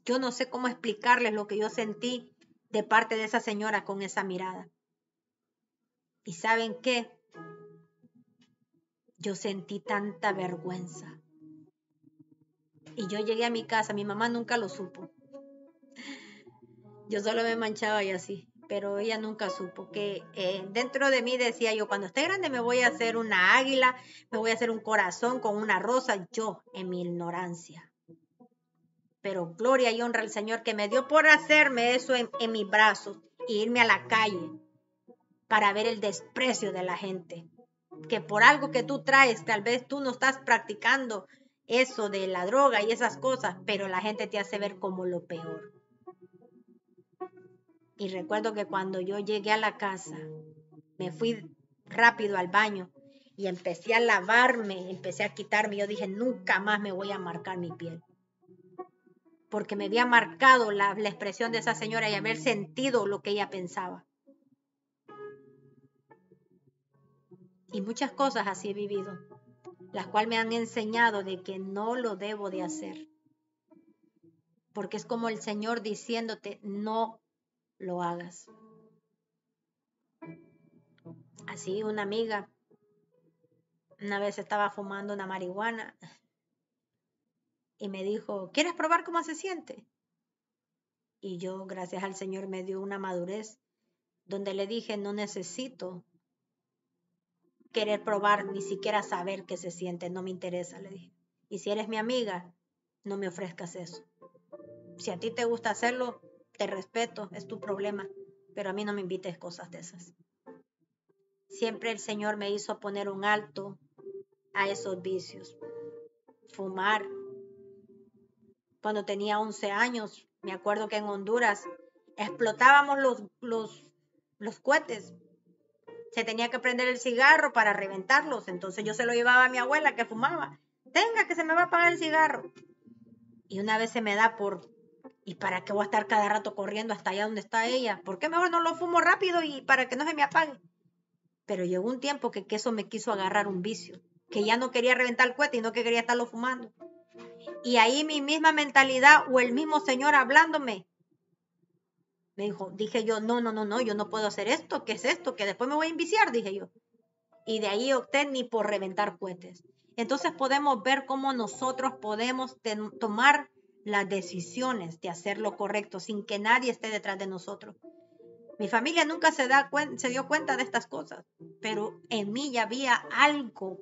S1: Yo no sé cómo explicarles lo que yo sentí de parte de esa señora con esa mirada. ¿Y saben qué? Yo sentí tanta vergüenza. Y yo llegué a mi casa, mi mamá nunca lo supo. Yo solo me manchaba y así, pero ella nunca supo que dentro de mí decía yo, cuando esté grande me voy a hacer una águila, me voy a hacer un corazón con una rosa, yo en mi ignorancia. Pero gloria y honra al Señor que me dio por hacerme eso en mis brazos e irme a la calle para ver el desprecio de la gente. Que por algo que tú traes, tal vez tú no estás practicando eso de la droga y esas cosas, pero la gente te hace ver como lo peor. Y recuerdo que cuando yo llegué a la casa, me fui rápido al baño y empecé a lavarme, empecé a quitarme. Yo dije, nunca más me voy a marcar mi piel. Porque me había marcado la expresión de esa señora y haber sentido lo que ella pensaba. Y muchas cosas así he vivido, las cuales me han enseñado de que no lo debo de hacer. Porque es como el Señor diciéndote, no lo hagas. Así una amiga una vez estaba fumando una marihuana y me dijo, ¿quieres probar cómo se siente? Y yo, gracias al Señor, me dio una madurez donde le dije, no necesito querer probar, ni siquiera saber qué se siente, no me interesa, le dije. Y si eres mi amiga, no me ofrezcas eso. Si a ti te gusta hacerlo, te respeto, es tu problema, pero a mí no me invites cosas de esas. Siempre el Señor me hizo poner un alto a esos vicios. Fumar. Cuando tenía 11 años, me acuerdo que en Honduras explotábamos los cohetes. Se tenía que prender el cigarro para reventarlos. Entonces yo se lo llevaba a mi abuela que fumaba. Tenga, que se me va a apagar el cigarro. Y una vez se me da por, ¿y para qué voy a estar cada rato corriendo hasta allá donde está ella? ¿Por qué mejor no lo fumo rápido y para que no se me apague? Pero llegó un tiempo que eso me quiso agarrar un vicio, que ya no quería reventar el cohete y no que quería estarlo fumando. Y ahí mi misma mentalidad o el mismo Señor hablándome, me dijo, dije yo, no, yo no puedo hacer esto, ¿qué es esto? Que después me voy a enviciar, dije yo. Y de ahí opté ni por reventar cohetes. Entonces podemos ver cómo nosotros podemos tomar las decisiones de hacer lo correcto sin que nadie esté detrás de nosotros. Mi familia nunca se dio cuenta de estas cosas, pero en mí ya había algo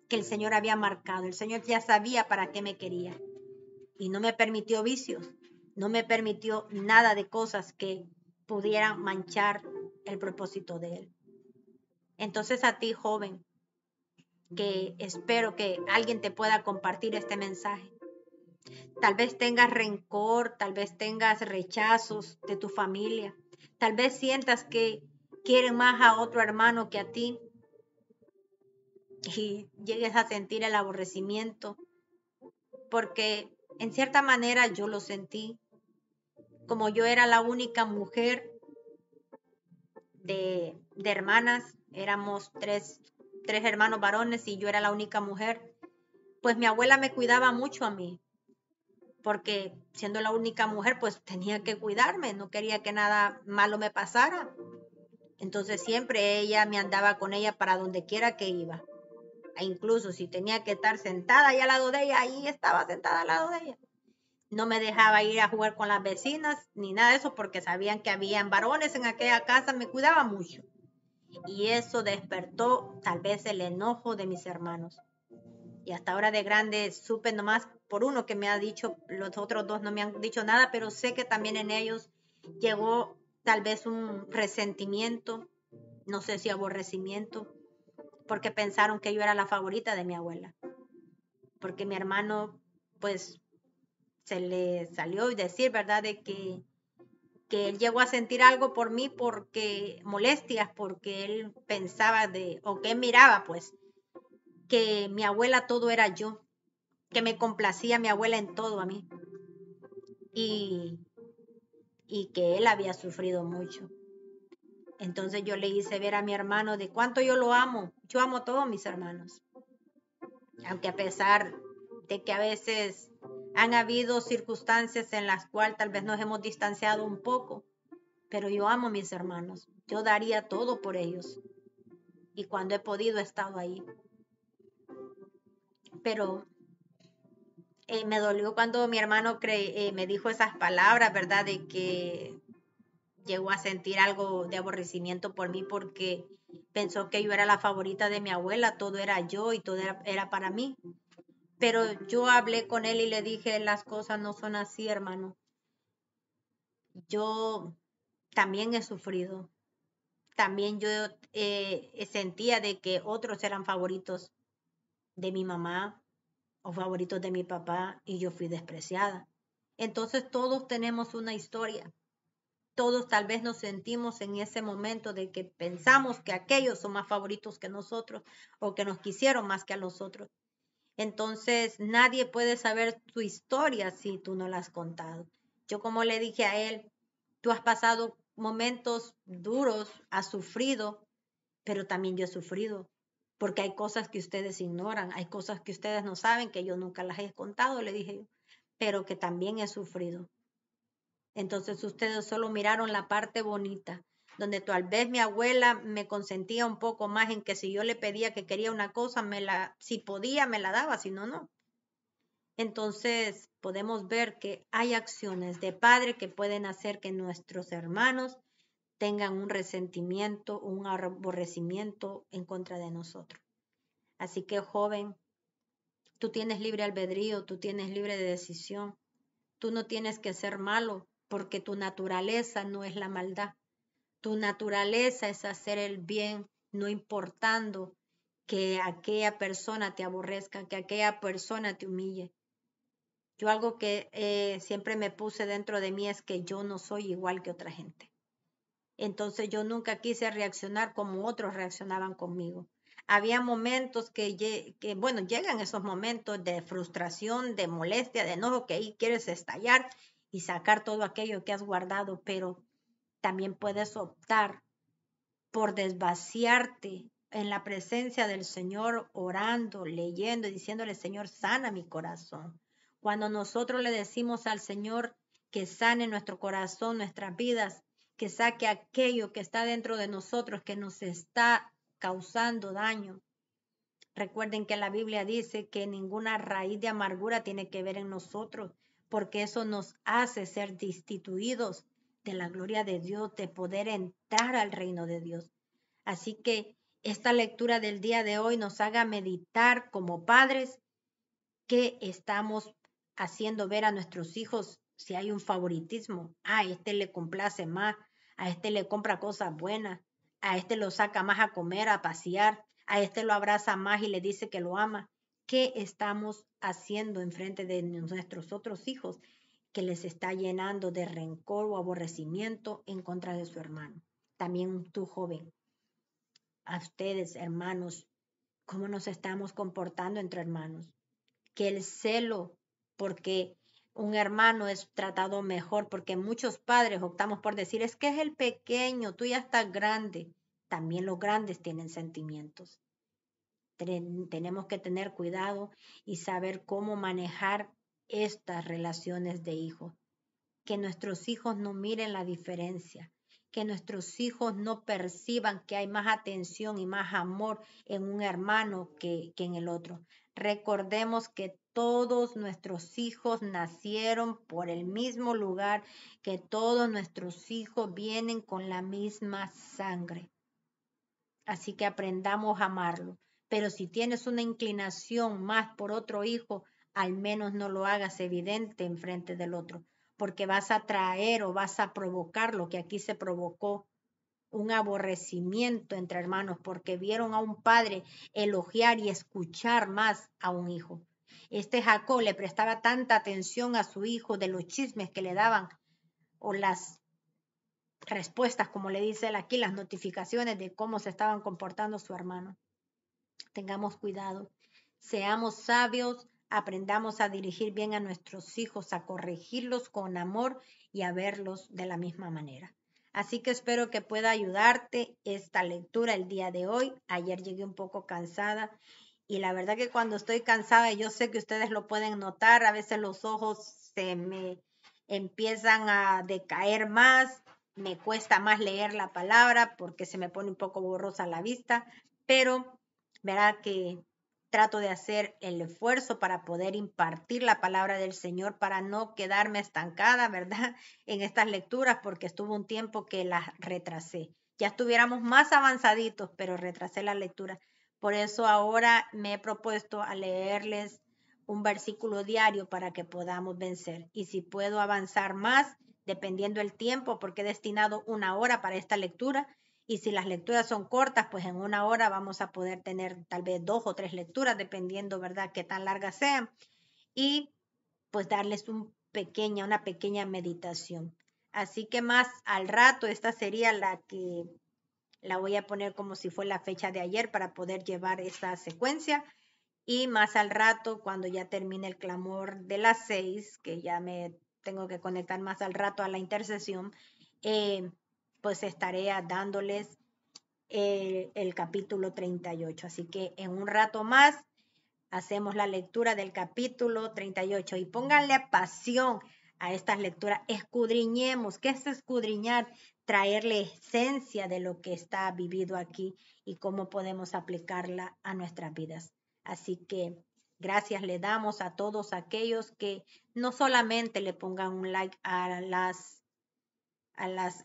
S1: que el Señor había marcado. El Señor ya sabía para qué me quería y no me permitió vicios, no me permitió nada de cosas que pudieran manchar el propósito de Él. Entonces a ti, joven, que espero que alguien te pueda compartir este mensaje. Tal vez tengas rencor, tal vez tengas rechazos de tu familia, tal vez sientas que quieren más a otro hermano que a ti y llegues a sentir el aborrecimiento, porque en cierta manera yo lo sentí, como yo era la única mujer de hermanas, éramos tres hermanos varones y yo era la única mujer, pues mi abuela me cuidaba mucho a mí, porque siendo la única mujer, pues tenía que cuidarme, no quería que nada malo me pasara. Entonces siempre ella me andaba con ella para donde quiera que iba. E incluso si tenía que estar sentada ahí al lado de ella, ahí estaba sentada al lado de ella. No me dejaba ir a jugar con las vecinas ni nada de eso porque sabían que habían varones en aquella casa, me cuidaba mucho. Y eso despertó tal vez el enojo de mis hermanos. Y hasta ahora de grande supe nomás por uno que me ha dicho, los otros dos no me han dicho nada, pero sé que también en ellos llegó tal vez un resentimiento, no sé si aborrecimiento, porque pensaron que yo era la favorita de mi abuela. Porque mi hermano, pues, se le salió decir, ¿verdad?, de que él llegó a sentir algo por mí porque molestias, porque él pensaba o que él miraba, pues, que mi abuela todo era yo, que me complacía mi abuela en todo a mí y, y que él había sufrido mucho. Entonces yo le hice ver a mi hermano de cuánto yo lo amo. Yo amo a todos mis hermanos. Aunque a pesar de que a veces han habido circunstancias en las cuales tal vez nos hemos distanciado un poco, pero yo amo a mis hermanos. Yo daría todo por ellos. Y cuando he podido he estado ahí. Pero me dolió cuando mi hermano me dijo esas palabras, ¿verdad? De que llegó a sentir algo de aborrecimiento por mí porque pensó que yo era la favorita de mi abuela, todo era yo y todo era para mí. Pero yo hablé con él y le dije, las cosas no son así, hermano. Yo también he sufrido. También yo sentía de que otros eran favoritos de mi mamá o favoritos de mi papá y yo fui despreciada. Entonces todos tenemos una historia. Todos tal vez nos sentimos en ese momento de que pensamos que aquellos son más favoritos que nosotros o que nos quisieron más que a nosotros. Entonces nadie puede saber tu historia si tú no la has contado. Yo como le dije a él, tú has pasado momentos duros, has sufrido, pero también yo he sufrido, porque hay cosas que ustedes ignoran, hay cosas que ustedes no saben, que yo nunca las he contado, le dije yo, pero que también he sufrido. Entonces ustedes solo miraron la parte bonita, donde tal vez mi abuela me consentía un poco más en que si yo le pedía que quería una cosa, si podía me la daba, si no, no. Entonces podemos ver que hay acciones de padre que pueden hacer que nuestros hermanos tengan un resentimiento, un aborrecimiento en contra de nosotros. Así que joven, tú tienes libre albedrío, tú tienes libre de decisión. Tú no tienes que ser malo porque tu naturaleza no es la maldad. Tu naturaleza es hacer el bien, no importando que aquella persona te aborrezca, que aquella persona te humille. Yo algo que siempre me puse dentro de mí es que yo no soy igual que otra gente. Entonces yo nunca quise reaccionar como otros reaccionaban conmigo. Había momentos bueno, llegan esos momentos de frustración, de molestia, de enojo, que ahí quieres estallar y sacar todo aquello que has guardado, pero también puedes optar por desvaciarte en la presencia del Señor, orando, leyendo y diciéndole, Señor, sana mi corazón. Cuando nosotros le decimos al Señor que sane nuestro corazón, nuestras vidas, que saque aquello que está dentro de nosotros, que nos está causando daño. Recuerden que la Biblia dice que ninguna raíz de amargura tiene que ver en nosotros, porque eso nos hace ser destituidos de la gloria de Dios, de poder entrar al reino de Dios. Así que esta lectura del día de hoy nos haga meditar como padres que estamos haciendo ver a nuestros hijos si hay un favoritismo. A este le complace más, a este le compra cosas buenas, a este lo saca más a comer, a pasear, a este lo abraza más y le dice que lo ama. ¿Qué estamos haciendo enfrente de nuestros otros hijos que les está llenando de rencor o aborrecimiento en contra de su hermano? También tú, joven, a ustedes, hermanos, ¿cómo nos estamos comportando entre hermanos? Que el celo porque un hermano es tratado mejor, porque muchos padres optamos por decir, es que es el pequeño, tú ya estás grande. También los grandes tienen sentimientos. Tenemos que tener cuidado y saber cómo manejar estas relaciones de hijos. Que nuestros hijos no miren la diferencia, que nuestros hijos no perciban que hay más atención y más amor en un hermano que en el otro. Recordemos que todos nuestros hijos nacieron por el mismo lugar, que todos nuestros hijos vienen con la misma sangre. Así que aprendamos a amarlo. Pero si tienes una inclinación más por otro hijo, al menos no lo hagas evidente en frente del otro, porque vas a traer o vas a provocar lo que aquí se provocó, un aborrecimiento entre hermanos, porque vieron a un padre elogiar y escuchar más a un hijo. Este Jacob le prestaba tanta atención a su hijo de los chismes que le daban o las respuestas, como le dice él aquí, las notificaciones de cómo se estaban comportando su hermano. Tengamos cuidado, seamos sabios, aprendamos a dirigir bien a nuestros hijos, a corregirlos con amor y a verlos de la misma manera. Así que espero que pueda ayudarte esta lectura el día de hoy. Ayer llegué un poco cansada y la verdad que cuando estoy cansada, yo sé que ustedes lo pueden notar, a veces los ojos se me empiezan a decaer más, me cuesta más leer la palabra porque se me pone un poco borrosa la vista, pero verá que trato de hacer el esfuerzo para poder impartir la palabra del Señor, para no quedarme estancada, ¿verdad? En estas lecturas, porque estuvo un tiempo que las retrasé. Ya estuviéramos más avanzaditos, pero retrasé la lectura. Por eso ahora me he propuesto a leerles un versículo diario para que podamos vencer. Y si puedo avanzar más, dependiendo el tiempo, porque he destinado 1 hora para esta lectura, y si las lecturas son cortas, pues en 1 hora vamos a poder tener tal vez 2 o 3 lecturas, dependiendo, ¿verdad?, qué tan largas sean. Y pues darles una pequeña meditación. Así que más al rato, esta sería la que la voy a poner como si fue la fecha de ayer para poder llevar esta secuencia. Y más al rato, cuando ya termine el clamor de las 6, que ya me tengo que conectar más al rato a la intercesión, pues estaré dándoles el capítulo 38. Así que en un rato más hacemos la lectura del capítulo 38 y pónganle pasión a estas lecturas. Escudriñemos. ¿Qué es escudriñar? Traerle esencia de lo que está vivido aquí y cómo podemos aplicarla a nuestras vidas. Así que gracias le damos a todos aquellos que no solamente le pongan un like a las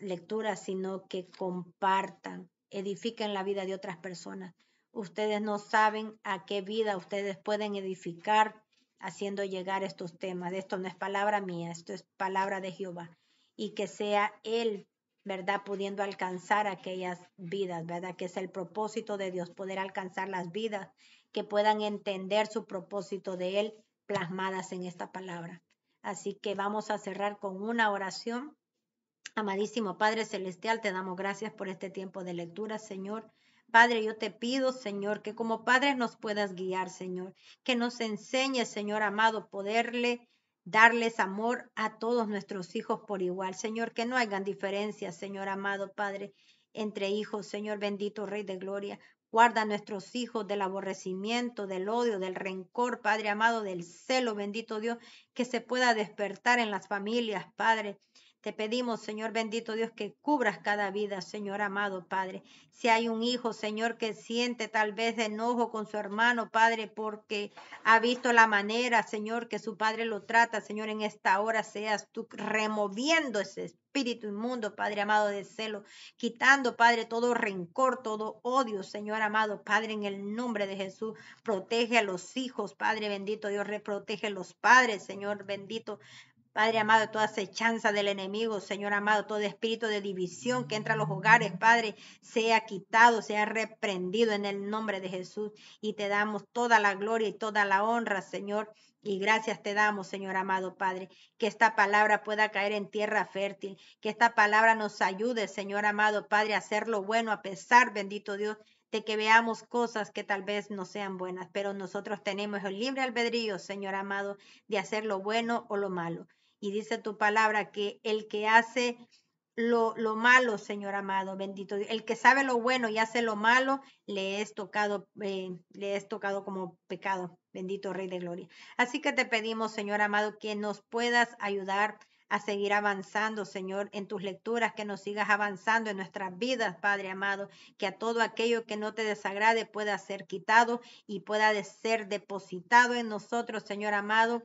S1: lecturas, sino que compartan, edifiquen la vida de otras personas. Ustedes no saben a qué vida ustedes pueden edificar haciendo llegar estos temas. Esto no es palabra mía, esto es palabra de Jehová. Y que sea Él, ¿verdad?, pudiendo alcanzar aquellas vidas, ¿verdad?, que es el propósito de Dios, poder alcanzar las vidas, que puedan entender su propósito de Él plasmadas en esta palabra. Así que vamos a cerrar con una oración. Amadísimo Padre Celestial, te damos gracias por este tiempo de lectura, Señor. Padre, yo te pido, Señor, que como padres nos puedas guiar, Señor, que nos enseñes, Señor amado, darles amor a todos nuestros hijos por igual, Señor, que no hagan diferencias, Señor amado, Padre, entre hijos, Señor bendito, Rey de Gloria. Guarda a nuestros hijos del aborrecimiento, del odio, del rencor, Padre amado, del celo, bendito Dios, que se pueda despertar en las familias, Padre. Te pedimos, Señor bendito Dios, que cubras cada vida, Señor amado, Padre. Si hay un hijo, Señor, que siente tal vez enojo con su hermano, Padre, porque ha visto la manera, Señor, que su padre lo trata, Señor, en esta hora seas tú removiendo ese espíritu inmundo, Padre amado, de celo, quitando, Padre, todo rencor, todo odio, Señor amado, Padre, en el nombre de Jesús. Protege a los hijos, Padre bendito Dios, protege a los padres, Señor bendito. Padre amado, toda acechanza del enemigo, Señor amado, todo espíritu de división que entra a los hogares, Padre, sea quitado, sea reprendido en el nombre de Jesús. Y te damos toda la gloria y toda la honra, Señor. Y gracias te damos, Señor amado Padre, que esta palabra pueda caer en tierra fértil, que esta palabra nos ayude, Señor amado Padre, a hacer lo bueno, a pesar, bendito Dios, de que veamos cosas que tal vez no sean buenas, pero nosotros tenemos el libre albedrío, Señor amado, de hacer lo bueno o lo malo. Y dice tu palabra que el que hace lo malo, Señor amado, bendito Dios, el que sabe lo bueno y hace lo malo, le es tocado como pecado, bendito Rey de Gloria. Así que te pedimos, Señor amado, que nos puedas ayudar a seguir avanzando, Señor, en tus lecturas, que nos sigas avanzando en nuestras vidas, Padre amado, que a todo aquello que no te desagrade pueda ser quitado y pueda ser depositado en nosotros, Señor amado,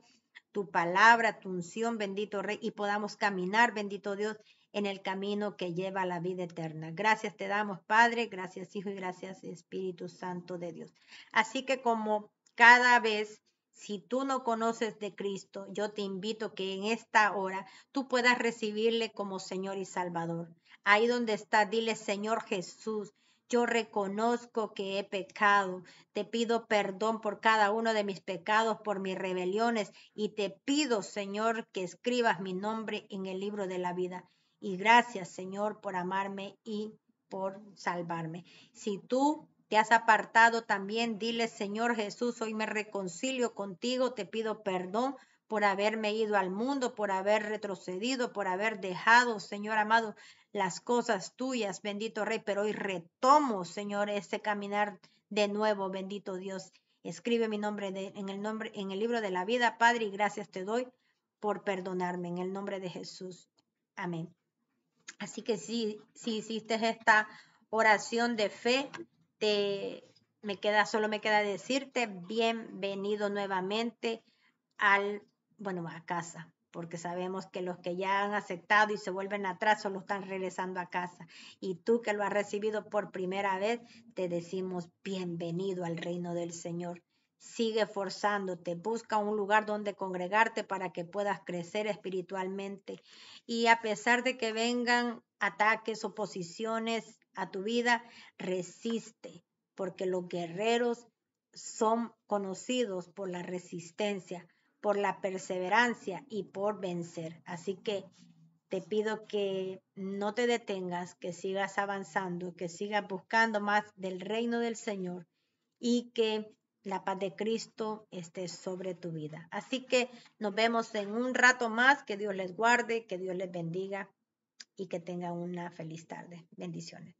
S1: tu palabra, tu unción, bendito Rey, y podamos caminar, bendito Dios, en el camino que lleva a la vida eterna. Gracias te damos, Padre, gracias Hijo y gracias Espíritu Santo de Dios. Así que como cada vez, si tú no conoces de Cristo, yo te invito que en esta hora tú puedas recibirle como Señor y Salvador. Ahí donde está, dile, Señor Jesús, yo reconozco que he pecado. Te pido perdón por cada uno de mis pecados, por mis rebeliones, y te pido, Señor, que escribas mi nombre en el libro de la vida. Y gracias, Señor, por amarme y por salvarme. Si tú te has apartado también, dile, Señor Jesús, hoy me reconcilio contigo, te pido perdón por haberme ido al mundo, por haber retrocedido, por haber dejado, Señor amado, las cosas tuyas, bendito Rey, pero hoy retomo, Señor, ese caminar de nuevo, bendito Dios. Escribe mi nombre en el libro de la vida, Padre, y gracias te doy por perdonarme en el nombre de Jesús. Amén. Así que si hiciste esta oración de fe, solo me queda decirte bienvenido nuevamente a casa, porque sabemos que los que ya han aceptado y se vuelven atrás solo están regresando a casa. Y tú que lo has recibido por primera vez, te decimos bienvenido al reino del Señor. Sigue forzándote, busca un lugar donde congregarte para que puedas crecer espiritualmente. Y a pesar de que vengan ataques, oposiciones a tu vida, resiste, porque los guerreros son conocidos por la resistencia, por la perseverancia y por vencer. Así que te pido que no te detengas, que sigas avanzando, que sigas buscando más del reino del Señor y que la paz de Cristo esté sobre tu vida. Así que nos vemos en un rato más. Que Dios les guarde, que Dios les bendiga y que tengan una feliz tarde. Bendiciones.